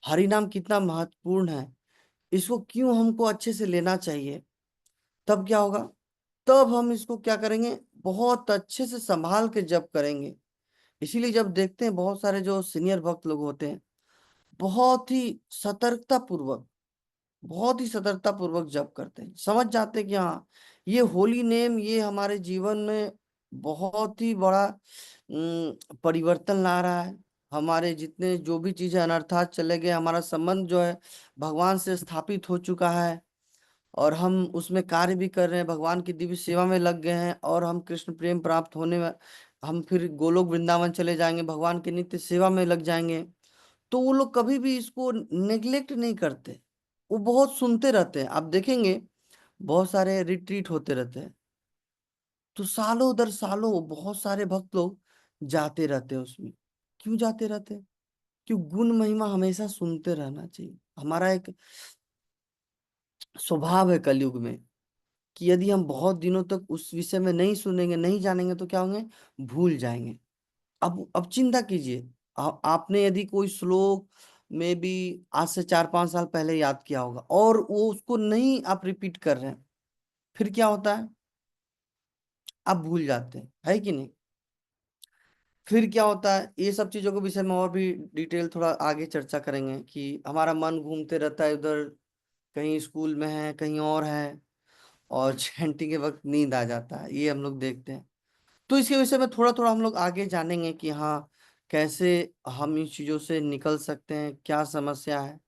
A: हरि नाम कितना महत्वपूर्ण है, इसको क्यों हमको अच्छे से लेना चाहिए, तब क्या होगा? तब हम इसको क्या करेंगे, बहुत अच्छे से संभाल के जप करेंगे। इसीलिए जब देखते हैं बहुत सारे जो सीनियर भक्त लोग होते हैं, बहुत ही सतर्कता पूर्वक, बहुत ही सतर्कता पूर्वक जप करते हैं, समझ जाते हैं कि हाँ ये होली नेम ये हमारे जीवन में बहुत ही बड़ा परिवर्तन ला रहा है। हमारे जितने जो भी चीजें अनर्थात चले गए, हमारा संबंध जो है भगवान से स्थापित हो चुका है, और हम उसमें कार्य भी कर रहे हैं, भगवान की दिव्य सेवा में लग गए हैं, और हम कृष्ण प्रेम प्राप्त होने में हम फिर गोलोक वृंदावन चले जाएंगे, भगवान की नित्य सेवा में लग जाएंगे। तो वो लोग कभी भी इसको नेग्लेक्ट नहीं करते, वो बहुत सुनते रहते हैं। आप देखेंगे बहुत सारे रिट्रीट होते रहते हैं, तो सालों दर सालों बहुत सारे भक्त लोग जाते रहते हैं उसमें। क्यों जाते रहते हैं? क्यों? गुण महिमा हमेशा सुनते रहना चाहिए। हमारा एक स्वभाव है कलयुग में कि यदि हम बहुत दिनों तक उस विषय में नहीं सुनेंगे, नहीं जानेंगे, तो क्या होंगे? भूल जाएंगे। अब चिंता कीजिए, आपने यदि कोई श्लोक में भी आज से 4-5 साल पहले याद किया होगा और वो उसको नहीं आप रिपीट कर रहे हैं, फिर क्या होता है? आप भूल जाते हैं, है कि नहीं? फिर क्या होता है? ये सब चीजों के विषय में और भी डिटेल थोड़ा आगे चर्चा करेंगे कि हमारा मन घूमते रहता है उधर, कहीं स्कूल में है कहीं और है, और छंटी के वक्त नींद आ जाता है, ये हम लोग देखते हैं। तो इसके विषय में थोड़ा थोड़ा हम लोग आगे जानेंगे कि हाँ कैसे हम इन चीजों से निकल सकते हैं, क्या समस्या है।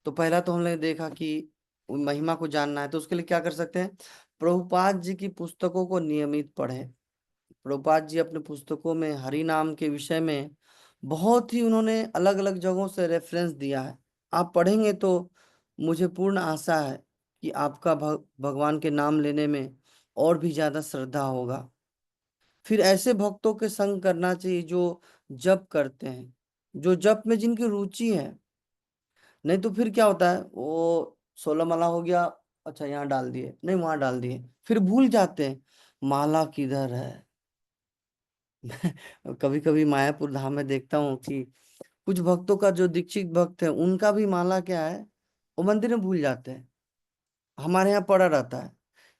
A: तो पहला तो हमने देखा कि महिमा को जानना है, तो उसके लिए क्या कर सकते हैं? प्रभुपाद जी की पुस्तकों को नियमित पढ़ें। प्रभुपाद जी अपने पुस्तकों में हरि नाम के विषय में बहुत ही उन्होंने अलग अलग जगहों से रेफरेंस दिया है। आप पढ़ेंगे तो मुझे पूर्ण आशा है कि आपका भगवान के नाम लेने में और भी ज्यादा श्रद्धा होगा। फिर ऐसे भक्तों के संग करना चाहिए जो जप करते हैं, जो जप में जिनकी रुचि है। नहीं तो फिर क्या होता है, वो 16 माला हो गया, अच्छा यहाँ डाल दिए, नहीं वहां डाल दिए, फिर भूल जाते हैं माला किधर है। कभी कभी मायापुर धाम में देखता हूँ कि कुछ भक्तों का, जो दीक्षित भक्त है, उनका भी माला क्या है, वो मंदिर में भूल जाते हैं। हमारे यहाँ पड़ा रहता है।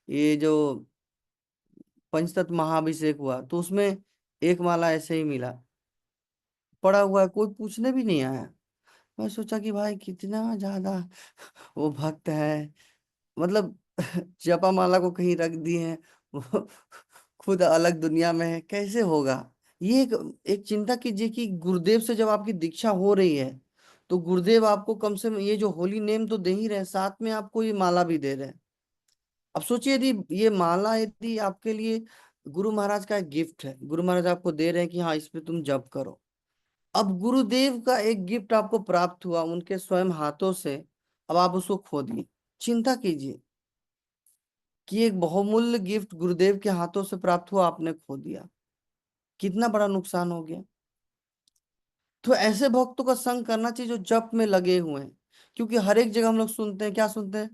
A: ये जो पंचतत्व महाअभिषेक हुआ तो उसमें एक माला ऐसे ही मिला, पड़ा हुआ है, कोई पूछने भी नहीं आया। मैं सोचा कि भाई कितना ज्यादा वो भक्त है, मतलब जपा माला को कहीं रख दिए हैं, वो खुद अलग दुनिया में है, कैसे होगा। ये एक चिंता कीजिए कि गुरुदेव से जब आपकी दीक्षा हो रही है, तो गुरुदेव आपको कम से कम ये जो होली नेम तो दे ही रहे हैं, साथ में आपको ये माला भी दे रहे हैं। अब सोचिए यदि ये माला यदि आपके लिए गुरु महाराज का एक गिफ्ट है, गुरु महाराज आपको दे रहे हैं कि हाँ इस पे तुम जप करो। अब गुरुदेव का एक गिफ्ट आपको प्राप्त हुआ उनके स्वयं हाथों से, अब आप उसको खो दिए। चिंता कीजिए कि एक बहुमूल्य गिफ्ट गुरुदेव के हाथों से प्राप्त हुआ, आपने खो दिया, कितना बड़ा नुकसान हो गया। तो ऐसे भक्तों का संग करना चाहिए जो जप में लगे हुए हैं। क्योंकि हर एक जगह हम लोग सुनते हैं, क्या सुनते हैं,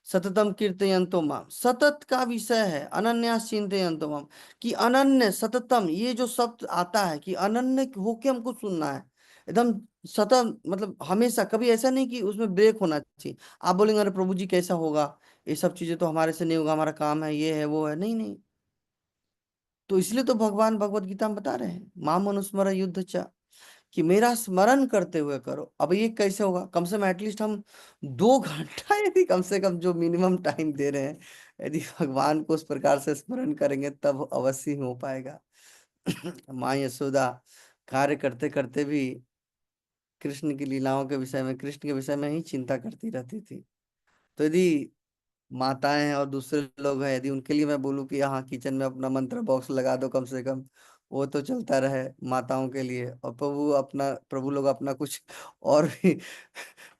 A: सततम कीर्तयन्तो माम, सतत का विषय है, अनन्यास चिंतयन्तो माम, कि अनन्य सततम, ये जो शब्द आता है कि अनन्य होके हमको सुनना है, एकदम सतत, मतलब हमेशा, कभी ऐसा नहीं कि उसमें ब्रेक होना चाहिए। आप बोलेंगे अरे प्रभु जी कैसा होगा, ये सब चीजें तो हमारे से नहीं होगा, हमारा काम है, ये है वो है, नहीं नहीं। तो इसलिए तो भगवान भगवत गीता में बता रहे हैं, माम अनुस्मर युद्ध च, कि मेरा स्मरण करते हुए करो। अब ये कैसे होगा, कम से कम एटलीस्ट हम 2 घंटा यदि कम से कम जो मिनिमम टाइम दे रहे हैं, यदि भगवान को उस प्रकार से स्मरण करेंगे तब अवश्य ही हो पाएगा। माँ यशोदा कार्य करते करते भी कृष्ण की लीलाओं के विषय में, कृष्ण के विषय में ही चिंता करती रहती थी। तो यदि माताएं हैं और दूसरे लोग हैं, यदि उनके लिए मैं बोलूँ कि यहाँ किचन में अपना मंत्र बॉक्स लगा दो कम से कम, वो तो चलता रहे माताओं के लिए, और प्रभु लोग अपना कुछ और भी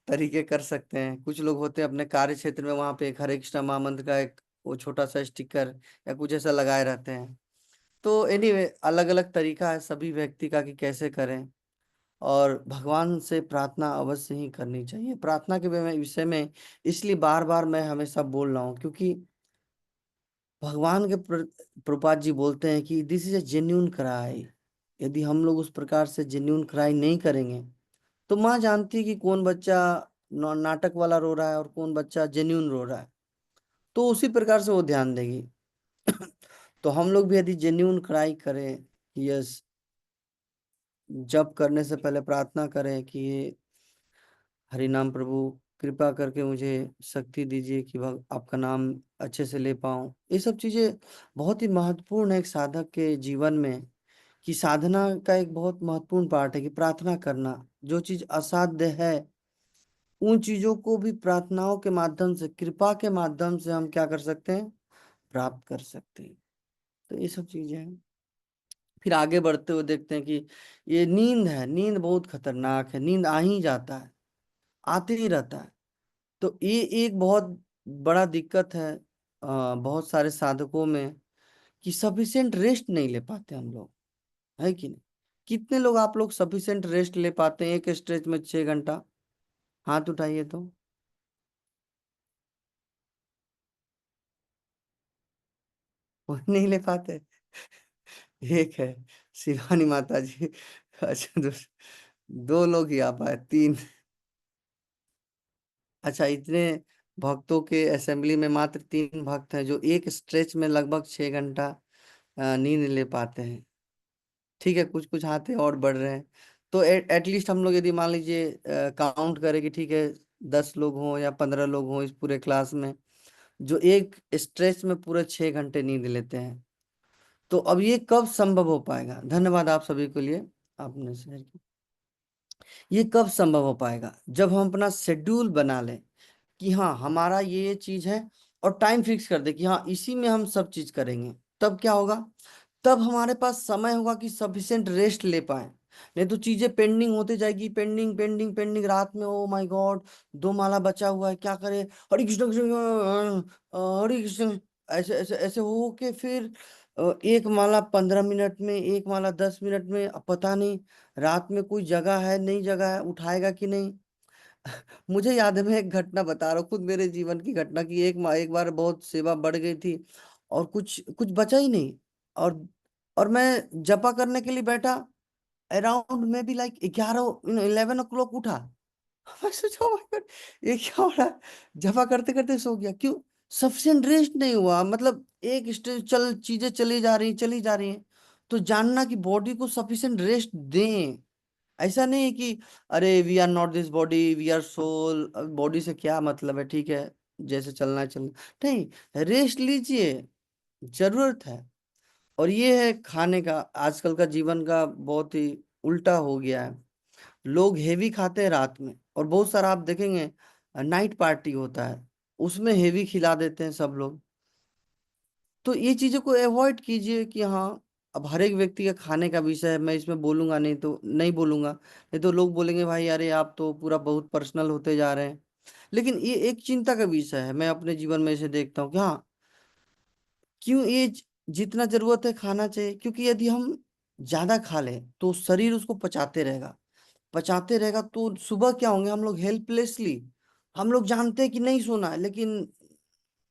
A: तरीके कर सकते हैं। कुछ लोग होते हैं अपने कार्य क्षेत्र में, वहां पे एक हरे कृष्णा महामंत्र का एक वो छोटा सा स्टिकर या कुछ ऐसा लगाए रहते हैं। तो एनीवे अलग अलग तरीका है सभी व्यक्ति का कि कैसे करें। और भगवान से प्रार्थना अवश्य ही करनी चाहिए। प्रार्थना के विषय में इसलिए बार बार मैं हमेशा बोल रहा हूँ, क्योंकि भगवान के प्रभुपाद जी बोलते हैं कि this is a genuine cry. यदि हम लोग उस प्रकार से जेन्यून क्राई नहीं करेंगे, तो माँ जानती है कि कौन बच्चा नाटक वाला रो रहा है और कौन बच्चा जेन्यून रो रहा है, तो उसी प्रकार से वो ध्यान देगी। तो हम लोग भी यदि जेन्यून क्राई करें, यस, जब करने से पहले प्रार्थना करें कि हरि नाम प्रभु कृपा करके मुझे शक्ति दीजिए कि आपका नाम अच्छे से ले पाऊं, ये सब चीजें बहुत ही महत्वपूर्ण है एक साधक के जीवन में। कि साधना का एक बहुत महत्वपूर्ण पार्ट है कि प्रार्थना करना, जो चीज असाध्य है उन चीजों को भी प्रार्थनाओं के माध्यम से, कृपा के माध्यम से हम क्या कर सकते हैं, प्राप्त कर सकते हैं। तो ये सब चीजें हैं। फिर आगे बढ़ते हुए देखते हैं कि ये नींद है, नींद बहुत खतरनाक है, नींद आ ही जाता है, आते ही रहता है। तो ये एक बहुत बड़ा दिक्कत है बहुत सारे साधकों में, कि सफिशिएंट रेस्ट नहीं ले पाते हम लोग, है कि नहीं। कितने लोग आप लोग सफिशिएंट रेस्ट ले पाते हैं एक स्ट्रेच में 6 घंटा, हाथ उठाइए तो। कोई नहीं ले पाते। एक है शिवानी माता जी, अच्छा दो लोग ही आ पाए, तीन। अच्छा इतने भक्तों के असेंबली में मात्र 3 भक्त हैं जो एक स्ट्रेच में लगभग 6 घंटा नींद ले पाते हैं। ठीक है, कुछ कुछ हाथे और बढ़ रहे हैं। तो एटलीस्ट हम लोग यदि मान लीजिए काउंट करें कि ठीक है 10 लोग हों या 15 लोग हों इस पूरे क्लास में, जो एक स्ट्रेच में पूरे 6 घंटे नींद लेते हैं, तो अब ये कब संभव हो पाएगा। धन्यवाद आप सभी के लिए, आपने शेयर किया। ये कब संभव हो पाएगा, जब हम अपना शेड्यूल बना लें कि हाँ हमारा ये चीज है, और टाइम फिक्स कर दे कि हाँ इसी में हम सब चीज करेंगे। तब क्या होगा, तब हमारे पास समय होगा कि सफिशिएंट रेस्ट ले पाए। नहीं तो चीजें पेंडिंग होते जाएगी, पेंडिंग पेंडिंग पेंडिंग, रात में ओ माय गॉड 2 माला बचा हुआ है, क्या करे, हरे कृष्ण कृष्ण हरे कृष्ण, ऐसे ऐसे ऐसे हो के फिर एक माला 15 मिनट में, एक माला 10 मिनट में, अब पता नहीं रात में कोई जगह है नहीं जगह है, उठाएगा कि नहीं। मुझे याद है, मैं एक घटना बता रहा हूँ, खुद मेरे जीवन की घटना की। एक बार बहुत सेवा बढ़ गई थी और कुछ कुछ बचा ही नहीं। और और मैं जपा करने के लिए बैठा, अराउंड में भी लाइक 11 11 o'clock उठा। मैं सोचा, "Oh my God, ये क्या हो रहा है?" जपा करते करते सो गया। क्यों? सफिशिएंट रेस्ट नहीं हुआ। मतलब एक स्टेज चीजें चली जा रही हैं। तो जानना कि बॉडी को सफिशिएंट रेस्ट दें। ऐसा नहीं है कि अरे we are not this body, we are soul, body से क्या मतलब है, ठीक है, जैसे चलना है चलना। नहीं, रेस्ट लीजिए, जरूरत है। और ये है खाने का, आजकल का जीवन का बहुत ही उल्टा हो गया है। लोग हेवी खाते हैं रात में, और बहुत सारा आप देखेंगे नाइट पार्टी होता है, उसमें हेवी खिला देते हैं सब लोग। तो ये चीजों को अवॉइड कीजिए कि हाँ, अब हर एक व्यक्ति का खाने का विषय है, मैं इसमें बोलूंगा नहीं, तो नहीं बोलूंगा, नहीं तो लोग बोलेंगे भाई अरे आप तो पूरा बहुत पर्सनल होते जा रहे हैं। लेकिन ये एक चिंता का विषय है, मैं अपने जीवन में इसे देखता हूँ कि हाँ, क्यों ये जितना जरूरत है खाना चाहिए, क्योंकि यदि हम ज्यादा खा लें तो शरीर उसको पचाते रहेगा, तो सुबह क्या होंगे हम लोग, हेल्पलेसली। हम लोग जानते हैं कि नहीं सोना है, लेकिन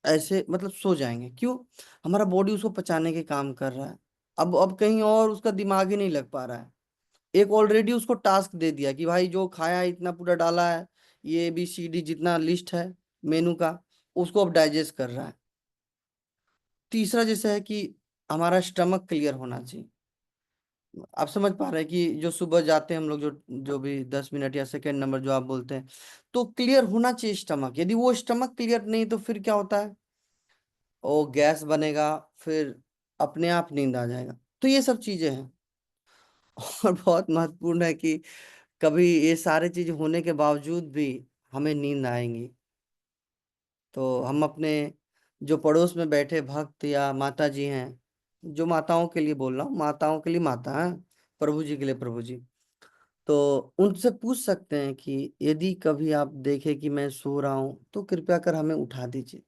A: ऐसे मतलब सो जाएंगे। क्यों? हमारा बॉडी उसको पचाने के काम कर रहा है। अब कहीं और उसका दिमाग ही नहीं लग पा रहा है। एक ऑलरेडी उसको टास्क दे दिया कि भाई जो खाया है इतना पूरा डाला है, ये बी सी डी जितना लिस्ट है मेनू का, उसको अब डाइजेस्ट कर रहा है। तीसरा जैसे है कि हमारा स्टमक क्लियर होना चाहिए। आप समझ पा रहे हैं कि जो सुबह जाते हैं हम लोग, जो जो भी 10 मिनट या सेकेंड नंबर जो आप बोलते हैं, तो क्लियर होना चाहिए स्टमक। यदि वो स्टमक क्लियर नहीं, तो फिर क्या होता है, वो गैस बनेगा, फिर अपने आप नींद आ जाएगा। तो ये सब चीजें हैं। और बहुत महत्वपूर्ण है कि कभी ये सारे चीज होने के बावजूद भी हमें नींद आएंगी, तो हम अपने जो पड़ोस में बैठे भक्त या माता जी हैं, जो माताओं के लिए बोल रहा हूँ, माताओं के लिए माता है, प्रभु जी के लिए प्रभु जी, तो उनसे पूछ सकते हैं कि यदि कभी आप देखें कि मैं सो रहा हूँ तो कृपया कर हमें उठा दीजिए।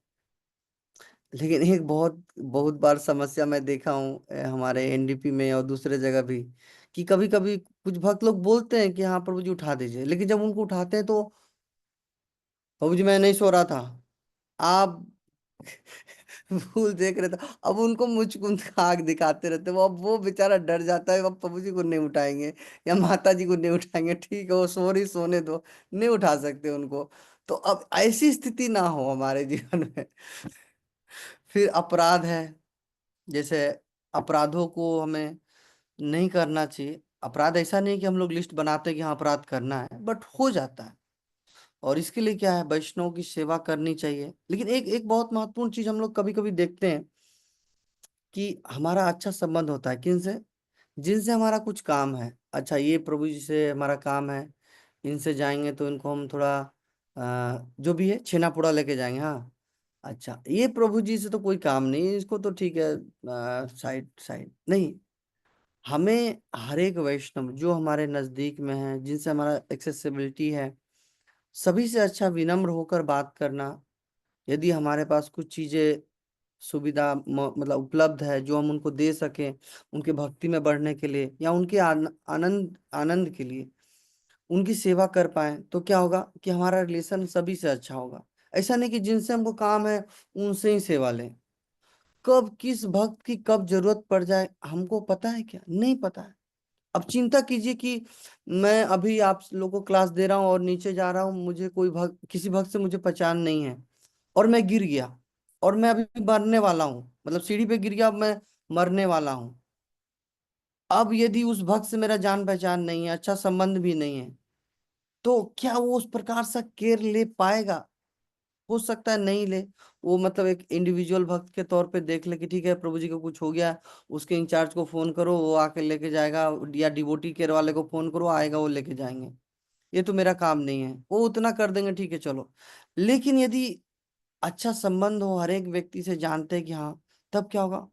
A: लेकिन एक बहुत बहुत बार समस्या मैं देखा हूँ हमारे एनडीपी में और दूसरे जगह भी, कि कभी कभी कुछ भक्त लोग बोलते हैं कि हाँ प्रभु जी उठा दीजिए, लेकिन जब उनको उठाते हैं तो प्रभु जी मैं नहीं सो रहा था, आप भूल देख रहे थे। अब उनको मुचकुंद का आग दिखाते रहते, वो अब वो बेचारा डर जाता है, अब प्रभु जी को नहीं उठाएंगे या माता जी को नहीं उठाएंगे, ठीक है वो सो रही, सोने दो, नहीं उठा सकते उनको। तो अब ऐसी स्थिति ना हो हमारे जीवन में। फिर अपराध है, जैसे अपराधों को हमें नहीं करना चाहिए। अपराध ऐसा नहीं कि हम लोग लिस्ट बनाते हैं कि हाँ अपराध करना है, बट हो जाता है। और इसके लिए क्या है, वैष्णव की सेवा करनी चाहिए। लेकिन एक एक बहुत महत्वपूर्ण चीज हम लोग कभी कभी देखते हैं कि हमारा अच्छा संबंध होता है किनसे, जिनसे हमारा कुछ काम है। अच्छा ये प्रभु जी से हमारा काम है, इनसे जाएंगे तो इनको हम थोड़ा जो भी है छेना पोड़ा लेके जाएंगे, हाँ। अच्छा ये प्रभु जी से तो कोई काम नहीं, इसको तो ठीक है, साइड साइड नहीं। हमें हर एक वैष्णव जो हमारे नजदीक में है, जिनसे हमारा एक्सेसिबिलिटी है, सभी से अच्छा विनम्र होकर बात करना। यदि हमारे पास कुछ चीजें सुविधा मतलब उपलब्ध है जो हम उनको दे सकें, उनके भक्ति में बढ़ने के लिए या उनके आनंद आनंद के लिए उनकी सेवा कर पाए, तो क्या होगा कि हमारा रिलेशन सभी से अच्छा होगा। ऐसा नहीं कि जिनसे हमको काम है उनसे ही सेवा लें। कब किस भक्त की कब जरूरत पड़ जाए हमको पता है क्या? नहीं पता है। अब चिंता कीजिए कि मैं अभी आप लोगों को क्लास दे रहा हूँ और नीचे जा रहा हूँ, मुझे कोई भक्त, किसी भक्त से मुझे पहचान नहीं है, और मैं गिर गया, और मैं अभी मरने वाला हूँ, मतलब सीढ़ी पे गिर गया, अब मैं मरने वाला हूँ। अब यदि उस भक्त से मेरा जान पहचान नहीं है, अच्छा संबंध भी नहीं है, तो क्या वो उस प्रकार से केयर ले पाएगा? हो सकता है नहीं ले। वो मतलब एक इंडिविजुअल भक्त के तौर पे देख ले कि ठीक है प्रभु जी को कुछ हो गया, उसके इंचार्ज को फोन करो वो आके लेके जाएगा, या डिवोटी केयर वाले को फोन करो आएगा वो लेके जाएंगे, ये तो मेरा काम नहीं है, वो उतना कर देंगे, ठीक है चलो। लेकिन यदि अच्छा संबंध हो, हर एक व्यक्ति से जानते हैं कि हाँ, तब क्या होगा,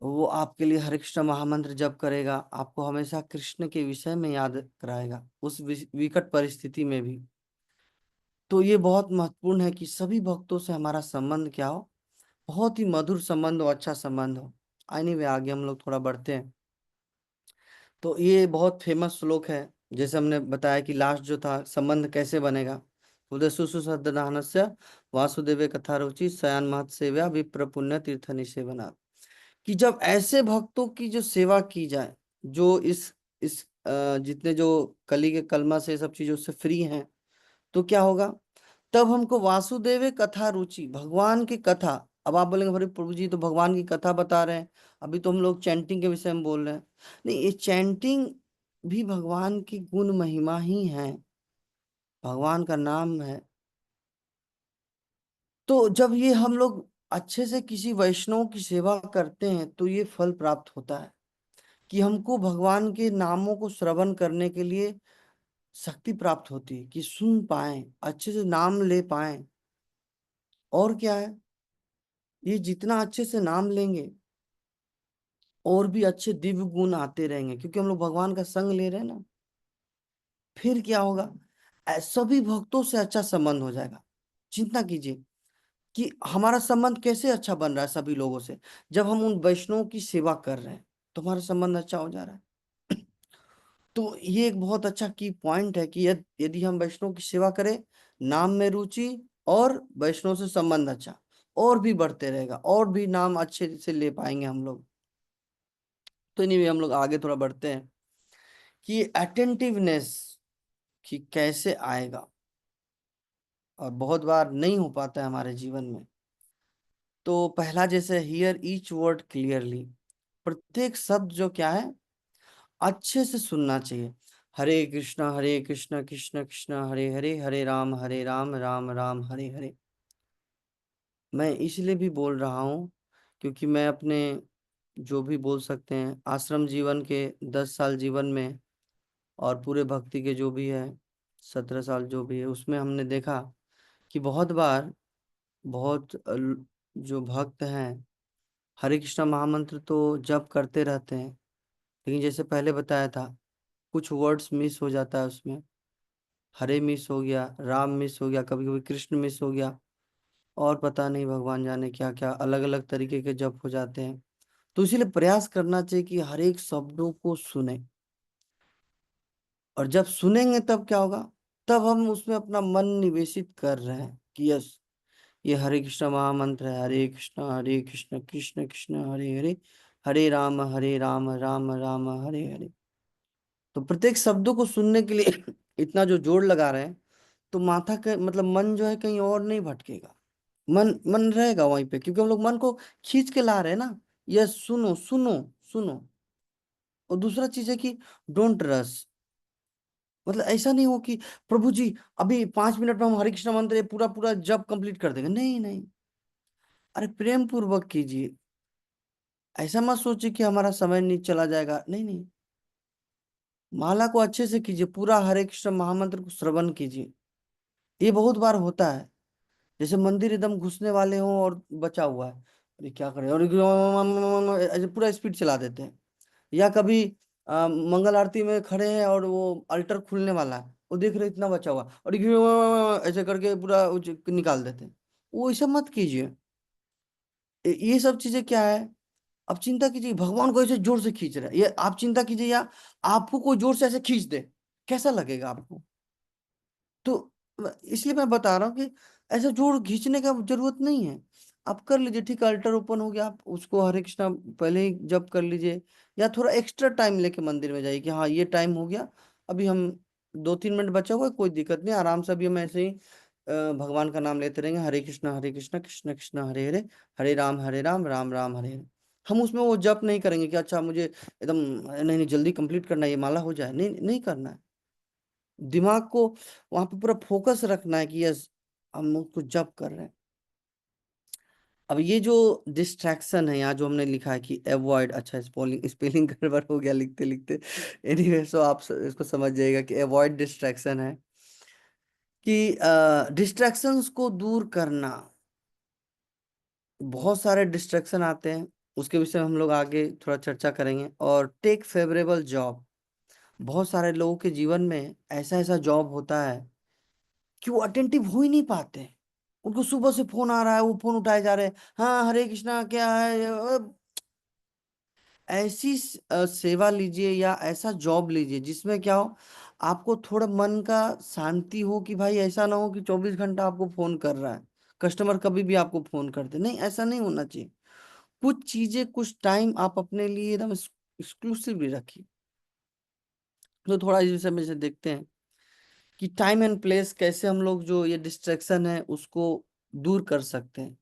A: वो आपके लिए हरे कृष्ण महामंत्र जप करेगा, आपको हमेशा कृष्ण के विषय में याद कराएगा उस विकट परिस्थिति में भी। तो ये बहुत महत्वपूर्ण है कि सभी भक्तों से हमारा संबंध क्या हो, बहुत ही मधुर संबंध हो, अच्छा संबंध हो। एनीवे आगे हम लोग थोड़ा बढ़ते हैं। तो ये बहुत फेमस श्लोक है, जैसे हमने बताया कि लास्ट जो था संबंध कैसे बनेगा, बोलते सुसुसद्दनहनस्य वासुदेवे कथा रुचि सयान महत सेव्या विप्र पुण्य तीर्थ निसेवना। कि जब ऐसे भक्तों की जो सेवा की जाए, जो इस जितने जो कली के कलमा से सब चीजों से फ्री हैं, तो क्या होगा, तब हमको वासुदेव कथा रुचि, भगवान की कथा। अब आप बोलेंगे अरे प्रभु जी तो भगवान की कथा बता रहे हैं, अभी तो हम लोग चैंटिंग के विषय में बोल रहे हैं। नहीं, ये चैंटिंग भी भगवान की गुण महिमा ही है, भगवान का नाम है। तो जब ये हम लोग अच्छे से किसी वैष्णव की सेवा करते हैं तो ये फल प्राप्त होता है कि हमको भगवान के नामों को श्रवण करने के लिए शक्ति प्राप्त होती है, कि सुन पाए, अच्छे से नाम ले पाए। और क्या है, ये जितना अच्छे से नाम लेंगे और भी अच्छे दिव्य गुण आते रहेंगे, क्योंकि हम लोग भगवान का संग ले रहे हैं ना। फिर क्या होगा, सभी भक्तों से अच्छा संबंध हो जाएगा। चिंता कीजिए कि हमारा संबंध कैसे अच्छा बन रहा है सभी लोगों से, जब हम उन वैष्णव की सेवा कर रहे हैं तो हमारा संबंध अच्छा हो जा रहा है। तो ये एक बहुत अच्छा की पॉइंट है कि यदि हम वैष्णव की सेवा करें, नाम में रुचि और वैष्णव से संबंध अच्छा, और भी बढ़ते रहेगा, और भी नाम अच्छे से ले पाएंगे हम लोग। तो नहीं, हम लोग आगे थोड़ा बढ़ते हैं कि अटेंटिवनेस कि कैसे आएगा, और बहुत बार नहीं हो पाता है हमारे जीवन में। तो पहला जैसे हियर ईच वर्ड क्लियरली, प्रत्येक शब्द जो क्या है अच्छे से सुनना चाहिए। हरे कृष्णा कृष्ण कृष्ण हरे हरे, हरे राम राम राम हरे हरे। मैं इसलिए भी बोल रहा हूँ क्योंकि मैं अपने जो भी बोल सकते हैं आश्रम जीवन के 10 साल जीवन में, और पूरे भक्ति के जो भी है 17 साल जो भी है, उसमें हमने देखा कि बहुत बार बहुत जो भक्त हैं हरे कृष्णा महामंत्र तो जप करते रहते हैं, लेकिन जैसे पहले बताया था कुछ वर्ड्स मिस हो जाता है उसमें। हरे मिस हो गया, राम मिस हो गया, कभी कभी कृष्ण मिस हो गया, और पता नहीं भगवान जाने क्या क्या अलग अलग तरीके के जप हो जाते हैं। तो इसीलिए प्रयास करना चाहिए कि हर एक शब्दों को सुने, और जब सुनेंगे तब क्या होगा, तब हम उसमें अपना मन निवेशित कर रहे हैं कि यस, ये हरे कृष्ण महामंत्र है, हरे कृष्ण कृष्ण कृष्ण हरे हरे, हरे राम राम राम हरे हरे। तो प्रत्येक शब्दों को सुनने के लिए इतना जो जोर लगा रहे हैं, तो माथा का मतलब मन जो है कहीं और नहीं भटकेगा, मन मन रहेगा वहीं पे, क्योंकि हम लोग मन को खींच के ला रहे हैं ना। यस, सुनो सुनो सुनो। और दूसरा चीज है कि डोंट रस, मतलब ऐसा नहीं हो कि प्रभु जी अभी 5 मिनट में हम हरे कृष्ण मंत्र ये पूरा पूरा जप कंप्लीट कर देंगे, नहीं नहीं। अरे प्रेम पूर्वक कीजिए, ऐसा मत सोचिए कि हमारा समय नहीं चला जाएगा, नहीं नहीं। माला को अच्छे से कीजिए, पूरा हरे कृष्ण महामंत्र को श्रवण कीजिए। ये बहुत बार होता है, जैसे मंदिर एकदम घुसने वाले हों और बचा हुआ है, अरे क्या करें, और ऐसे पूरा स्पीड चला देते हैं। या कभी मंगल आरती में खड़े हैं और वो अल्टर खुलने वाला है, वो देख रहे इतना बचा हुआ, और ऐसे करके पूरा निकाल देते हैं। वो ऐसा मत कीजिए। ये सब चीजें क्या है, अब चिंता कीजिए भगवान को ऐसे जोर से खींच रहा है, ये आप चिंता कीजिए, या आपको कोई जोर से ऐसे खींच दे, कैसा लगेगा आपको। तो इसलिए मैं बता रहा हूँ कि ऐसा जोड़ खींचने का जरूरत नहीं है। आप कर लीजिए, ठीक है, अल्टर ओपन हो गया, आप उसको हरे कृष्णा पहले ही जप कर लीजिए, या थोड़ा एक्स्ट्रा टाइम लेके मंदिर में जाइए कि हाँ ये टाइम हो गया, अभी हम 2-3 मिनट बचा हुआ है, कोई दिक्कत नहीं, आराम से अभी हम ऐसे ही भगवान का नाम लेते रहेंगे, हरे कृष्णा कृष्ण कृष्ण हरे हरे, हरे राम राम राम हरे हरे। हम उसमें वो जप नहीं करेंगे कि अच्छा मुझे एकदम नहीं नहीं जल्दी कंप्लीट करना है, ये माला हो जाए, नहीं नहीं करना है। दिमाग को वहां पे पूरा फोकस रखना है कि यस, हम उसको जप कर रहे हैं। अब ये जो डिस्ट्रैक्शन है यहाँ जो हमने लिखा है कि अवॉइड, अच्छा स्पेलिंग स्पेलिंग गड़बड़ हो गया लिखते लिखते, एनीवे सो आप इसको समझ जाइएगा कि अवॉइड डिस्ट्रैक्शन है, कि डिस्ट्रैक्शंस को दूर करना। बहुत सारे डिस्ट्रैक्शन आते हैं, उसके विषय में हम लोग आगे थोड़ा चर्चा करेंगे। और टेक फेवरेबल जॉब, बहुत सारे लोगों के जीवन में ऐसा ऐसा जॉब होता है कि वो अटेंटिव हो ही नहीं पाते। उनको सुबह से फोन आ रहा है, वो फोन उठाए जा रहे हैं, हाँ हरे कृष्णा क्या है, ऐसी सेवा लीजिए या ऐसा जॉब लीजिए जिसमें क्या हो, आपको थोड़ा मन का शांति हो कि भाई ऐसा ना हो कि 24 घंटा आपको फोन कर रहा है, कस्टमर कभी भी आपको फोन करते, नहीं ऐसा नहीं होना चाहिए। कुछ चीजें कुछ टाइम आप अपने लिए एकदम एक्सक्लूसिवली रखिए। तो थोड़ा इस विषय में से देखते हैं कि टाइम एंड प्लेस कैसे हम लोग जो ये डिस्ट्रैक्शन है उसको दूर कर सकते हैं।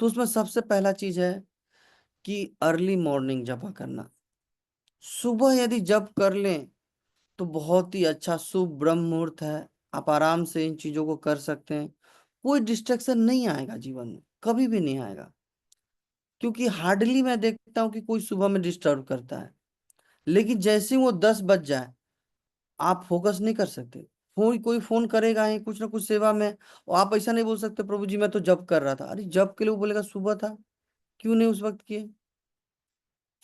A: तो उसमें सबसे पहला चीज है कि अर्ली मॉर्निंग जपा करना। सुबह यदि जप कर लें तो बहुत ही अच्छा शुभ ब्रह्म मुहूर्त है। आप आराम से इन चीजों को कर सकते हैं। कोई डिस्ट्रैक्शन नहीं आएगा जीवन में, कभी भी नहीं आएगा। क्योंकि हार्डली मैं देखता हूँ कि कोई सुबह में डिस्टर्ब करता है। लेकिन जैसे ही वो 10 बज जाए, आप फोकस नहीं कर सकते। फोन, कोई फोन करेगा ही कुछ ना कुछ सेवा में, और आप ऐसा नहीं बोल सकते प्रभु जी मैं तो जप कर रहा था। अरे जप के लिए वो बोलेगा सुबह था, क्यों नहीं उस वक्त किए।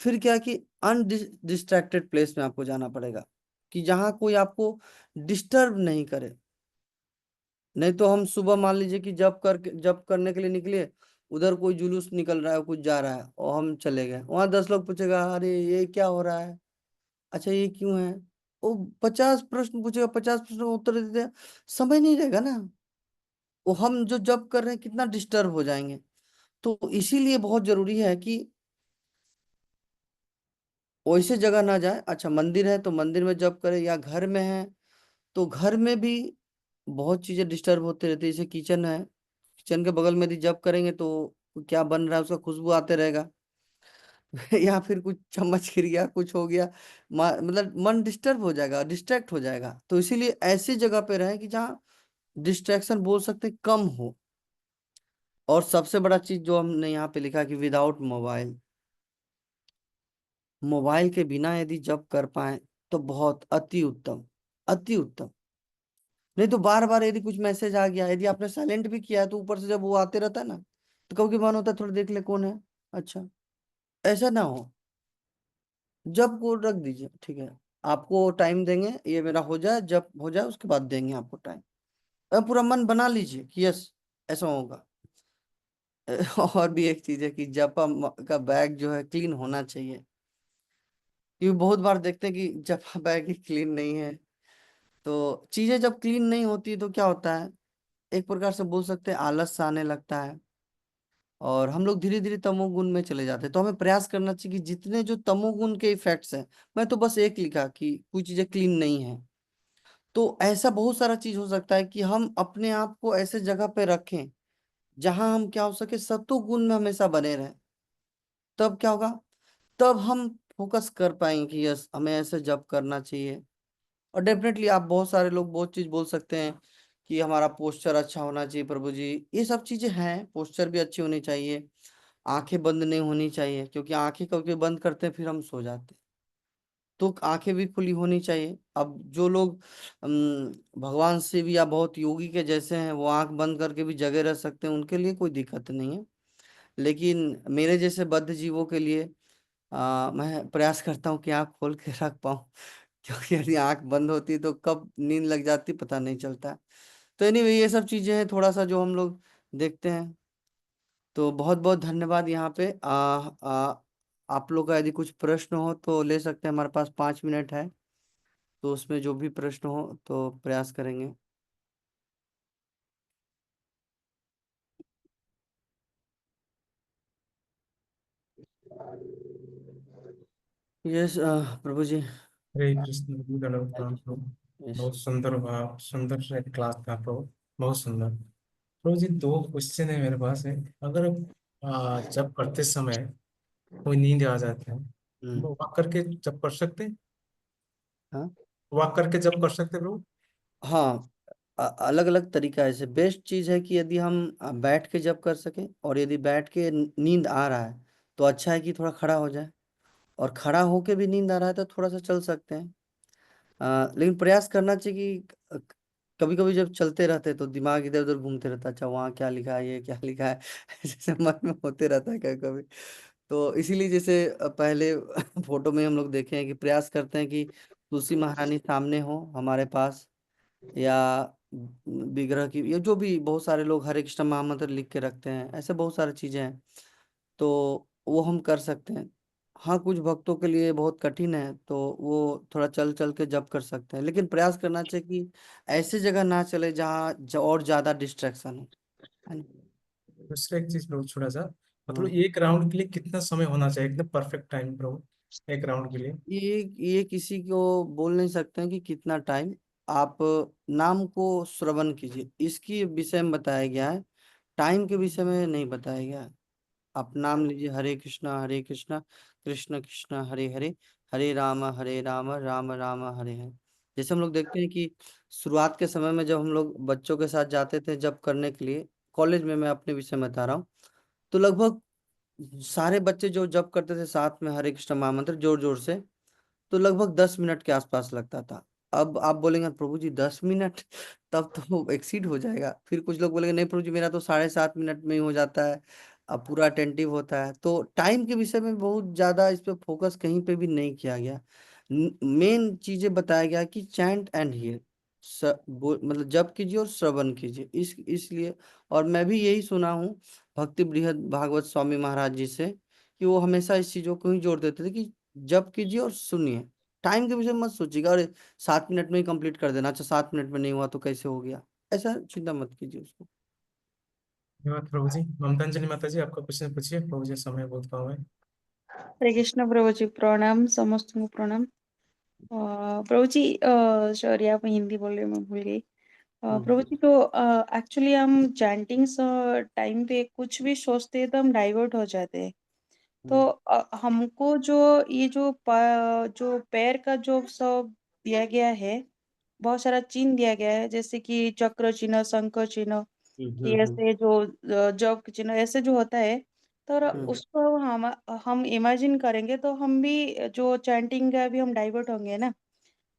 A: फिर क्या कि अनडिस्ट्रैक्टेड प्लेस में आपको जाना पड़ेगा, कि जहाँ कोई आपको डिस्टर्ब नहीं करे। नहीं तो हम सुबह मान लीजिए कि जप करने के लिए निकले, उधर कोई जुलूस निकल रहा है, कुछ जा रहा है, और हम चले गए वहां, 10 लोग पूछेगा अरे ये क्या हो रहा है, अच्छा ये क्यों है। वो 50 प्रश्न पूछेगा, 50 प्रश्न का उत्तर देते समय नहीं रहेगा ना। वो हम जो जप कर रहे हैं कितना डिस्टर्ब हो जाएंगे। तो इसीलिए बहुत जरूरी है कि वैसे जगह ना जाए। अच्छा मंदिर है तो मंदिर में जप करें, या घर में है तो घर में भी बहुत चीजें डिस्टर्ब होते रहती है। जैसे किचन है, किचन के बगल में यदि जप करेंगे तो क्या बन रहा है उसका खुशबू आते रहेगा। या फिर कुछ चम्मच गिर गया, कुछ हो गया, मतलब मन डिस्टर्ब हो जाएगा, डिस्ट्रैक्ट हो जाएगा। तो इसीलिए ऐसी जगह पे रहें कि जहाँ डिस्ट्रैक्शन बोल सकते हैं कम हो। और सबसे बड़ा चीज जो हमने यहाँ पे लिखा कि विदाउट मोबाइल, मोबाइल के बिना यदि जप कर पाए तो बहुत अति उत्तम, अति उत्तम। नहीं तो बार बार यदि कुछ मैसेज आ गया, यदि आपने साइलेंट भी किया है, तो ऊपर से जब वो आते रहता है ना, तो कभी मन होता है थोड़ा देख ले कौन है। अच्छा, ऐसा ना हो। जब को रख दीजिए, ठीक है आपको टाइम देंगे, ये मेरा हो जाए, जब हो जाए उसके बाद देंगे आपको टाइम। अब पूरा मन बना लीजिए कि यस ऐसा होगा। और भी एक चीज है कि जपा का बैग जो है क्लीन होना चाहिए। क्योंकि बहुत बार देखते हैं कि जपा बैग ही क्लीन नहीं है। तो चीजें जब क्लीन नहीं होती तो क्या होता है, एक प्रकार से बोल सकते हैं आलस सा आने लगता है, और हम लोग धीरे धीरे तमोगुण में चले जाते हैं। तो हमें प्रयास करना चाहिए कि जितने जो तमोगुण के इफेक्ट्स हैं, मैं तो बस एक लिखा कि कुछ चीजें क्लीन नहीं है। तो ऐसा बहुत सारा चीज हो सकता है कि हम अपने आप को ऐसे जगह पे रखें जहां हम क्या हो सके सत्व गुण में हमेशा बने रहें। तब क्या होगा, तब हम फोकस कर पाएंगे कि यस हमें ऐसे जब करना चाहिए। और डेफिनेटली आप बहुत सारे लोग बहुत चीज बोल सकते हैं कि हमारा पोस्चर अच्छा होना चाहिए प्रभु जी, ये सब चीजें हैं, पोस्चर भी अच्छी होनी चाहिए। आंखें बंद नहीं होनी चाहिए, क्योंकि आंखें कभी बंद करते हैं फिर हम सो जाते हैं। तो आंखें भी खुली होनी चाहिए। अब जो लोग भगवान शिव या बहुत योगी के जैसे हैं, वो आंख बंद करके भी जगे रह सकते हैं, उनके लिए कोई दिक्कत नहीं है। लेकिन मेरे जैसे बद्ध जीवों के लिए मैं प्रयास करता हूँ कि आंख खोल के रख पाऊँ। क्योंकि यदि आंख बंद होती है तो कब नींद लग जाती पता नहीं चलता। तो एनीवे ये सब चीजें हैं थोड़ा सा जो हम लोग देखते हैं। तो बहुत बहुत धन्यवाद। यहाँ पे आप लोग का यदि कुछ प्रश्न हो तो ले सकते हैं, हमारे पास 5 मिनट है। तो उसमें जो भी प्रश्न हो तो प्रयास करेंगे। यस प्रभु जी।
C: हरे कृष्ण धन्यवाद प्रभु।
A: यस।
C: बहुत सुंदर भाव, सुंदर से क्लास था प्रभु, बहुत सुंदर। प्रभु जी दो क्वेश्चन है मेरे पास है। अगर जब करते समय कोई नींद आ जाता है,
A: हम्म।
C: वो वॉक करके जब कर सकते हैं?
A: हाँ
C: वॉक करके जब कर सकते हैं प्रभु?
A: हाँ, अलग अलग तरीका है। ऐसे बेस्ट चीज है कि यदि हम बैठ के जब कर सकें, और यदि बैठ के नींद आ रहा है तो अच्छा है कि थोड़ा खड़ा हो जाए। और खड़ा होके भी नींद आ रहा है तो थोड़ा सा चल सकते हैं। लेकिन प्रयास करना चाहिए कि कभी कभी जब चलते रहते हैं तो दिमाग इधर उधर घूमते रहता है, अच्छा वहाँ क्या लिखा है, ये क्या लिखा है। जैसे मन में होते रहता है कभी कभी। तो इसीलिए जैसे पहले फोटो में हम लोग देखे हैं कि प्रयास करते हैं कि तुलसी महारानी सामने हो हमारे पास, या विग्रह की, या जो भी बहुत सारे लोग हरे कृष्ण महामंत्र लिख के रखते हैं, ऐसे बहुत सारी चीजें हैं। तो वो हम कर सकते हैं। हाँ, कुछ भक्तों के लिए बहुत कठिन है, तो वो थोड़ा चल चल के जप कर सकते हैं, लेकिन प्रयास करना चाहिए कि ऐसी जगह ना चले जहाँ और ज्यादा डिस्ट्रैक्शन है ना?
C: दूसरा एक चीज प्रभु छोटा सा, मतलब
A: हाँ।
C: एक राउंड के लिए कितना समय होना चाहिए, एकदम परफेक्ट टाइम प्रभु, एक राउंड के लिए?
A: ये किसी को बोल नहीं सकते हैं कि कितना टाइम। आप नाम को श्रवण कीजिए, इसकी विषय में बताया गया है, टाइम के विषय में नहीं बताया गया है। आप नाम लीजिए, हरे कृष्णा कृष्ण कृष्ण हरे हरे, हरे राम राम राम हरे हरे। जैसे हम लोग देखते हैं कि शुरुआत के समय में जब हम लोग बच्चों के साथ जाते थे जब करने के लिए, कॉलेज में, मैं अपने विषय में बता रहा हूँ, तो लगभग सारे बच्चे जो जब करते थे साथ में हरे कृष्ण महामंत्र जोर जोर से, तो लगभग 10 मिनट के आसपास लगता था। अब आप बोलेंगे प्रभु जी 10 मिनट, तब तो एक्सीड हो जाएगा। फिर कुछ लोग बोलेंगे नहीं प्रभु जी, मेरा तो 7.5 मिनट में ही हो जाता है, अब पूरा अटेंटिव होता है। तो टाइम के विषय में बहुत ज्यादा इस पे फोकस कहीं पे भी नहीं किया गया। मेन चीजें बताया गया कि चैंट एंड हियर, मतलब जप कीजिए और श्रवण कीजिए, इसलिए। और मैं भी यही सुना हूँ भक्ति बृहद भागवत स्वामी महाराज जी से, कि वो हमेशा इस चीजों को ही जोर देते थे कि जप कीजिए और सुनिए, टाइम के विषय में मत सोचिएगा, अरे 7 मिनट में ही कंप्लीट कर देना, अच्छा 7 मिनट में नहीं हुआ तो कैसे हो गया, ऐसा चिंता मत कीजिए उसको।
C: धन्यवाद प्रभु जी। ममतांजलि माता जी, आपका क्वेश्चन पूछिए, प्रभु जी समय बहुत कम है।
B: हरे कृष्ण प्रभु जी, प्रणाम, समस्त को प्रणाम। प्रभु जी, सॉरी आप हिंदी बोल रहे, मैं भूल गई।
A: हम्म।
B: प्रभु जी, तो एक्चुअली हम चैंटिंग टाइम पे कुछ भी सोचते हैं तो हम डाइवर्ट हो जाते हैं। तो
A: हम्म।
B: हमको जो ये जो पैर का जो सब दिया गया है, बहुत सारा चिन्ह दिया गया है, जैसे कि चक्र चिन्ह, शंख चिन्ह,
A: हम्म।
B: कि ऐसे जो जॉब चिन्ह ऐसे जो होता है, तो
A: हम्म।
B: उसको हम इमेजिन करेंगे तो हम भी जो चैंटिंग का भी हम डाइवर्ट होंगे ना।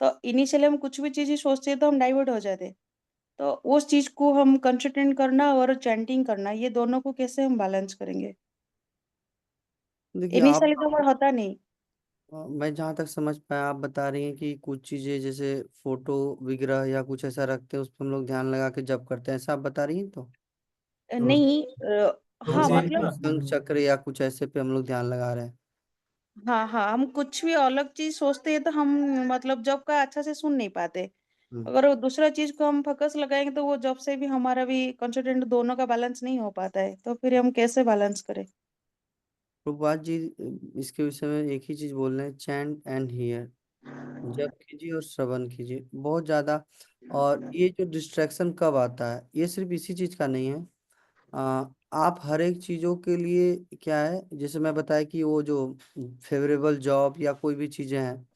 B: तो इनिशियली हम कुछ भी चीज सोचते हैं तो हम डाइवर्ट हो जाते हैं। तो उस चीज को हम कंसंट्रेट करना और चैंटिंग करना, ये दोनों को कैसे हम बैलेंस करेंगे?
A: देखिए आप,
B: इनिशियली तो वो होता नहीं।
A: मैं जहाँ तक समझ पाया, आप बता रही हैं कि कुछ चीजें जैसे फोटो विग्रह या कुछ ऐसा रखते हैं, उस पर हम लोग ध्यान लगा के जब करते हैं, ऐसा आप बता रही हैं तो?
C: प्रभु जी,
B: नहीं,
C: प्रभु
B: हाँ
C: जी
B: मतलब,
A: शंख चक्र या कुछ ऐसे पे हम लोग ध्यान लगा रहे हैं?
B: हाँ हाँ, हम कुछ भी अलग चीज सोचते हैं तो हम मतलब जब का अच्छा से सुन नहीं पाते।
A: हम्म।
B: अगर वो दूसरा चीज को हम फोकस लगाएंगे तो वो जब से भी हमारा भी कंसंट्रेट, दोनों का बैलेंस नहीं हो पाता है, तो फिर हम कैसे बैलेंस करें?
A: प्रभुपाद जी इसके विषय में एक ही चीज बोल रहे हैं, चैंट एंड हियर, जप कीजिए और श्रवण कीजिए, बहुत ज्यादा। और ये जो डिस्ट्रैक्शन कब आता है, ये सिर्फ इसी चीज का नहीं है। आप हर एक चीजों के लिए क्या है, जैसे मैं बताया कि वो जो फेवरेबल जॉब या कोई भी चीजें हैं,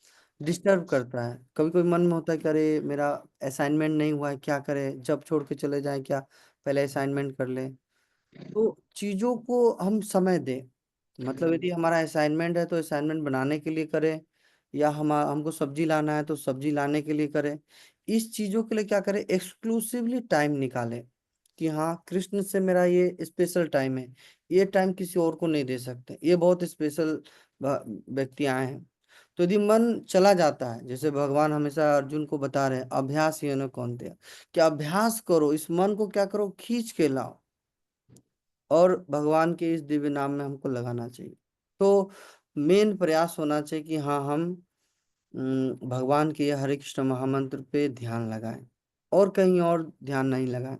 A: डिस्टर्ब करता है। कभी कभी मन में होता है कि अरे मेरा असाइनमेंट नहीं हुआ है, क्या करें, जब छोड़ के चले जाएं क्या, पहले असाइनमेंट कर लें। तो चीजों को हम समय दें, मतलब यदि हमारा असाइनमेंट है तो असाइनमेंट बनाने के लिए करें, या हमको सब्जी लाना है तो सब्जी लाने के लिए करें। इस चीजों के लिए क्या करें, एक्सक्लूसिवली टाइम निकालें, कि हाँ कृष्ण से मेरा ये स्पेशल टाइम है, ये टाइम किसी और को नहीं दे सकते, ये बहुत स्पेशल व्यक्ति आए हैं। तो यदि मन चला जाता है, जैसे भगवान हमेशा अर्जुन को बता रहे हैं, अभ्यास ये न कौन दे, कि अभ्यास करो, इस मन को क्या करो, खींच के लाओ, और भगवान के इस दिव्य नाम में हमको लगाना चाहिए। तो मेन प्रयास होना चाहिए कि हाँ हम भगवान के हरे कृष्ण महामंत्र पे ध्यान लगाएं, और कहीं और ध्यान नहीं लगाएं।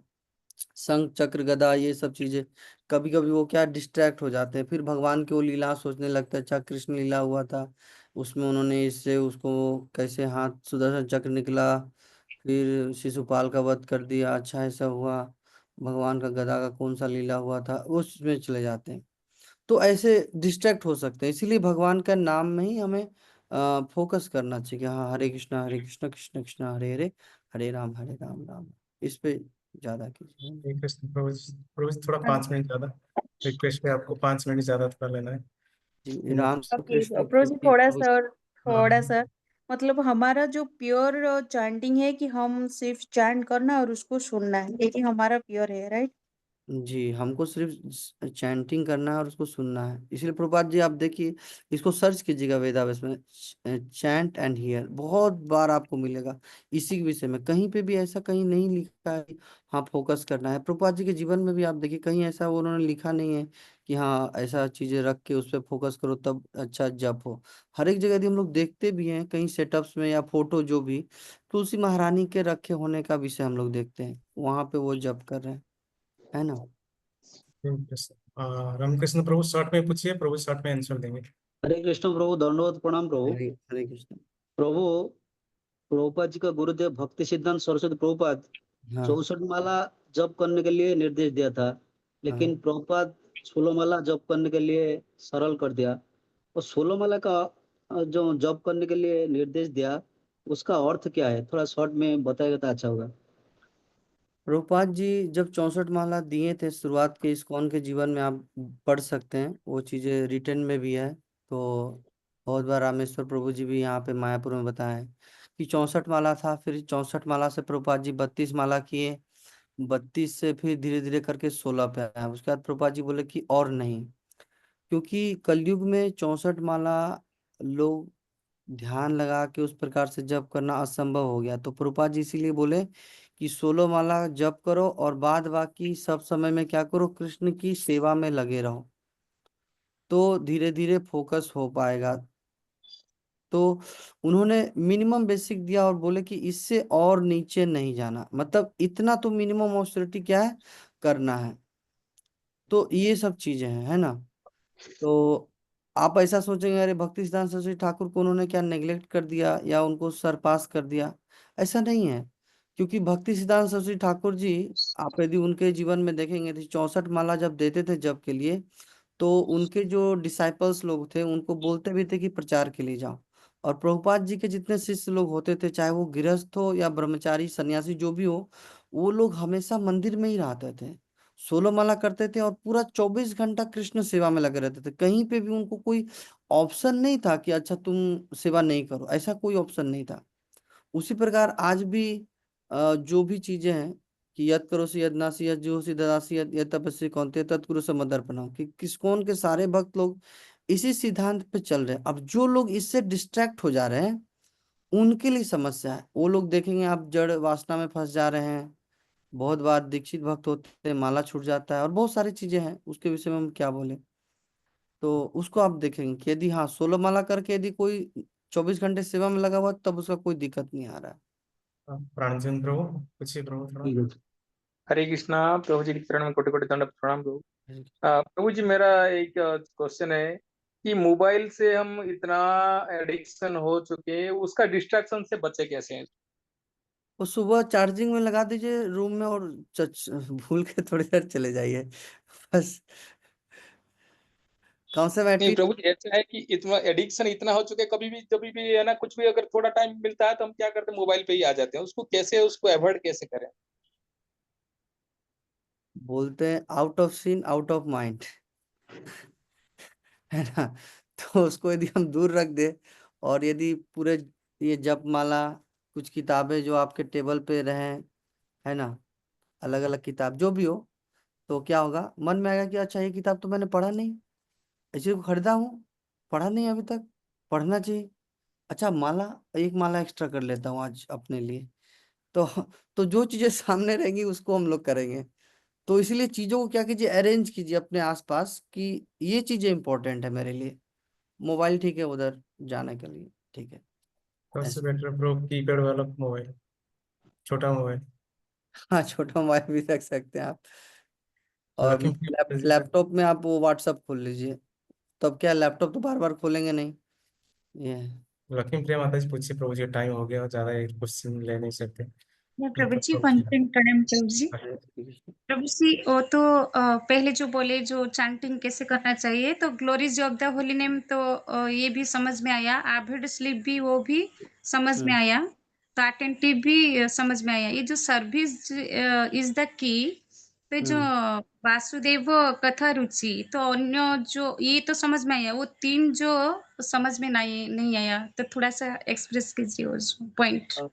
A: शंख चक्र गदा ये सब चीजें कभी कभी वो क्या डिस्ट्रैक्ट हो जाते हैं, फिर भगवान की वो लीला सोचने लगता है, अच्छा कृष्ण लीला हुआ था, उसमें उन्होंने इससे उसको कैसे हाथ सुदर्शन चक्र निकला, फिर शिशुपाल का वध कर दिया, अच्छा ऐसा हुआ, भगवान का गदा का कौन सा लीला हुआ था, उसमें चले जाते हैं। तो ऐसे डिस्ट्रैक्ट हो सकते हैं, इसीलिए भगवान का नाम में ही हमें फोकस करना चाहिए कि हाँ हरे कृष्ण कृष्ण कृष्ण हरे हरे, हरे राम राम, इस पे ज्यादा कीजिए।
C: एक प्रश्न प्रभु जी, प्रभु जी थोड़ा 5 मिनट ज्यादा रिक्वेस्ट है, आपको 5 मिनट ज्यादा थोड़ा लेना है।
A: जी
C: धन्यवाद।
A: राम
B: ओके
A: कृष्ण
B: प्रोजी,
A: प्रीति
B: थोड़ा
A: बहुत।
B: सा और,
C: हाँ,
B: थोड़ा सा, मतलब हमारा जो प्योर चैंटिंग है कि हम सिर्फ चैंट करना और उसको सुनना है, ये कि हमारा प्योर है, राइट?
A: जी, हमको सिर्फ चैंटिंग करना है और उसको सुनना है। इसलिए प्रभुपाद जी आप देखिए, इसको सर्च कीजिएगा वेदावेस में, चैंट एंड हियर, बहुत बार आपको मिलेगा इसी के विषय में। कहीं पे भी ऐसा कहीं नहीं लिखा है कि हाँ फोकस करना है। प्रभुपाद जी के जीवन में भी आप देखिए, कहीं ऐसा उन्होंने लिखा नहीं है कि हाँ ऐसा चीजें रख के उस पर फोकस करो तब अच्छा जप हो। हर एक जगह यदि हम लोग देखते भी हैं कहीं सेटअप्स में या फोटो जो भी, तुलसी महारानी के रखे होने का विषय हम लोग देखते हैं, वहां पे वो जप कर रहे हैं, है ना।
C: ठीक है सर। रामकृष्ण प्रभु शॉर्ट में पूछिए, प्रभु शॉर्ट में आंसर देंगे।
D: हरे कृष्ण प्रभु, दंडवत प्रणाम प्रभु।
A: हरे हरे कृष्ण।
D: प्रभु, प्रभुपाद जी का गुरुदेव भक्ति सिद्धांत सरस्वती प्रभुपाद
A: हाँ
D: 64 माला जप करने के लिए निर्देश दिया था,
A: हाँ।
D: लेकिन प्रभुपाद 16 माला जप करने के लिए सरल कर दिया। और 16 माला का जो जप करने के लिए निर्देश दिया, उसका अर्थ क्या है, थोड़ा शॉर्ट में बताएगा तो अच्छा होगा।
A: प्रभुपाद जी जब 64 माला दिए थे शुरुआत के इस्कॉन के जीवन में, आप पढ़ सकते हैं, वो चीजें रिटर्न में भी है। तो बहुत बार रामेश्वर प्रभु जी भी यहाँ पे मायापुर में बताए कि 64 माला था, फिर 64 माला से प्रभुपाद जी 32 माला किए, 32 से फिर धीरे धीरे करके 16 पे आया। उसके बाद प्रभुपाद जी बोले कि और नहीं, क्योंकि कलयुग में 64 माला लोग ध्यान लगा के उस प्रकार से जप करना असंभव हो गया। तो प्रभुपाद जी इसीलिए बोले कि 16 माला जप करो और बाद बाकी सब समय में क्या करो, कृष्ण की सेवा में लगे रहो, तो धीरे धीरे फोकस हो पाएगा। तो उन्होंने मिनिमम बेसिक दिया और बोले कि इससे और नीचे नहीं जाना, मतलब इतना तो मिनिमम ऑस्टेरिटी क्या है, करना है। तो ये सब चीजें हैं, है ना। तो आप ऐसा सोचेंगे अरे भक्ति सिद्धांत सरस्वती ठाकुर को उन्होंने क्या नेग्लेक्ट कर दिया या उनको सरपास कर दिया, ऐसा नहीं है। क्योंकि भक्ति सिद्धांत सरस्वती ठाकुर जी, आप यदि उनके जीवन में देखेंगे तो 64 माला जब देते थे जब के लिए, तो उनके जो डिसाइपल्स लोग थे उनको बोलते भी थे कि प्रचार के लिए जाओ। और प्रभुपाद जी के जितने शिष्य लोग होते थे, चाहे वो गृहस्थ हो या ब्रह्मचारी सन्यासी जो भी हो, वो लोग हमेशा मंदिर में ही रहते थे, 16 माला करते थे और पूरा 24 घंटा कृष्ण सेवा में लगे रहते थे। कहीं पे भी उनको कोई ऑप्शन नहीं था कि अच्छा तुम सेवा नहीं करो, ऐसा कोई ऑप्शन नहीं था। उसी प्रकार आज भी जो भी चीजें हैं कि यद करो से यद नासी यद जो ददासी यद यद तपस्वी कौनते तत्कुरु से मदर्पणम, कि किसकोन के सारे भक्त लोग इसी सिद्धांत पे चल रहे हैं। अब जो लोग इससे डिस्ट्रैक्ट हो जा रहे हैं उनके लिए समस्या है। वो लोग देखेंगे आप जड़ वासना में फंस जा रहे हैं, बहुत बार दीक्षित भक्त होते हैं माला छूट जाता है और बहुत सारी चीजें हैं, उसके विषय में हम क्या बोले। तो उसको आप देखेंगे कि यदि हाँ 16 माला करके यदि कोई 24 घंटे सेवा में लगा हुआ है, तब उसका कोई दिक्कत नहीं आ रहा है।
C: प्राणचंद्र प्रभु पूछिए प्रभु थोड़ा।
D: ठीक है।
E: हरे कृष्णा प्रभु जी के चरण में कोटि कोटि दंड प्रणाम प्रभु। प्रभु जी, मेरा एक क्वेश्चन है कि मोबाइल से हम इतना एडिक्शन हो चुके हैं, उसका डिस्ट्रैक्शन से बचे कैसे हैं?
A: वो सुबह चार्जिंग में लगा दीजिए रूम में और भूल के थोड़ी देर चले जाइए बस। कम से कम
E: नहीं
A: एटलीस्ट।
E: प्रभु जी, ऐसा है कि इतना एडिक्शन इतना हो चुके, कभी भी है ना, कुछ भी अगर थोड़ा टाइम मिलता है तो हम क्या करते हैं, मोबाइल पे ही आ जाते हैं। उसको कैसे, उसको अवॉइड कैसे करें?
A: बोलते हैं out of scene out of mind, है ना। तो उसको यदि हम दूर रख दे, और यदि पूरे ये जप माला, कुछ किताबें जो आपके टेबल पे रहें, है ना, अलग अलग किताब जो भी हो, तो क्या होगा, मन में आएगा कि अच्छा ये किताब तो मैंने पढ़ा नहीं, इसी को खरीदा हूँ, पढ़ा नहीं अभी तक, पढ़ना चाहिए। अच्छा माला, एक माला एक्स्ट्रा कर लेता हूँ आज अपने लिए। तो तो जो चीजें सामने रहेंगी उसको हम लोग करेंगे। तो इसलिए चीजों को क्या कीजिए, अरेंज कीजिए अपने आसपास कि ये चीजें इंपॉर्टेंट है मेरे लिए। मोबाइल ठीक है उधर जाने के लिए, ठीक है
C: सबसे
A: ऐसे।
C: बेटर प्रभु कीपैड वाला मोबाइल, छोटा मोबाइल।
A: हाँ छोटा मोबाइल भी रख सकते हैं आप। और
C: लखीमपुर जी का।
A: लैपटॉप में आप वो व्हाट्सअप खोल लीजिए, तब क्या लैपटॉप तो बार बार खोलेंगे नहीं, ये है।
C: लखीमप्रिया माता जी पूछिए प्रभु जी, टाइम हो गया, ज्यादा क्वेश्चन ले नहीं सकते।
F: मैं प्रभु
C: मतलब
F: जी
C: प्रभु जी।
F: पंचम प्रणाम प्रभु जी।
A: हरे कृष्ण।
F: प्रभु जी वो तो पहले जो बोले जो चैंटिंग कैसे करना चाहिए, तो glories of the holy name, तो ये भी समझ में आया। आभेड स्लीप भी वो भी समझ में
A: हम्म
F: आया। तो अटेंटिव भी समझ में आया। ये जो सर्विस इज द की, तो जो
A: हम्म।
F: वासुदेव कथा रुचि, तो अन्य जो ये तो समझ में आया, वो तीन जो समझ में नहीं नहीं आया, तो थोड़ा सा एक्सप्रेस कीजिए उस पॉइंट।
A: अब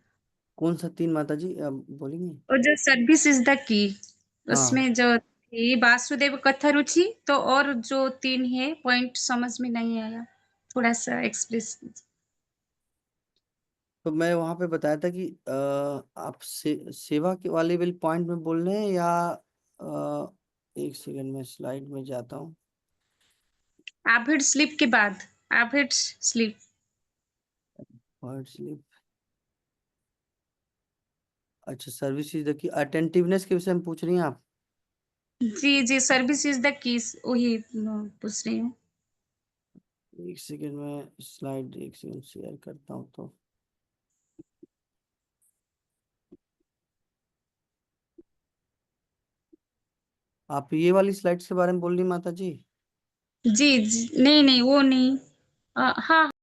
A: कौन सा तीन माता जी अब बोलेंगे।
F: और जो सर्विस इज द की,
A: हाँ
F: उसमें जो ये वासुदेव कथारुचि, तो और जो 3 है पॉइंट समझ में नहीं आया, थोड़ा सा एक्सप्रेस कीजिए।
A: तो मैं वहां पे बताया था कि आप सेवा के वाले बिल पॉइंट में बोल रहे हैं या एक सेकंड में स्लाइड में जाता हूँ।
F: आभिड स्लिप के बाद, आभिड स्लिप।
A: पॉइंट स्लिप, अच्छा service is the key, attentiveness के विषय में पूछ रही हैं आप।
F: जी सर्विस इज द कीज, वही पूछ रही हूँ।
A: एक सेकंड में स्लाइड एक सेकंड शेयर करता हूँ तो आप ये वाली स्लाइड्स के बारे में बोल रही माता जी।
F: जी नहीं वो नहीं, हाँ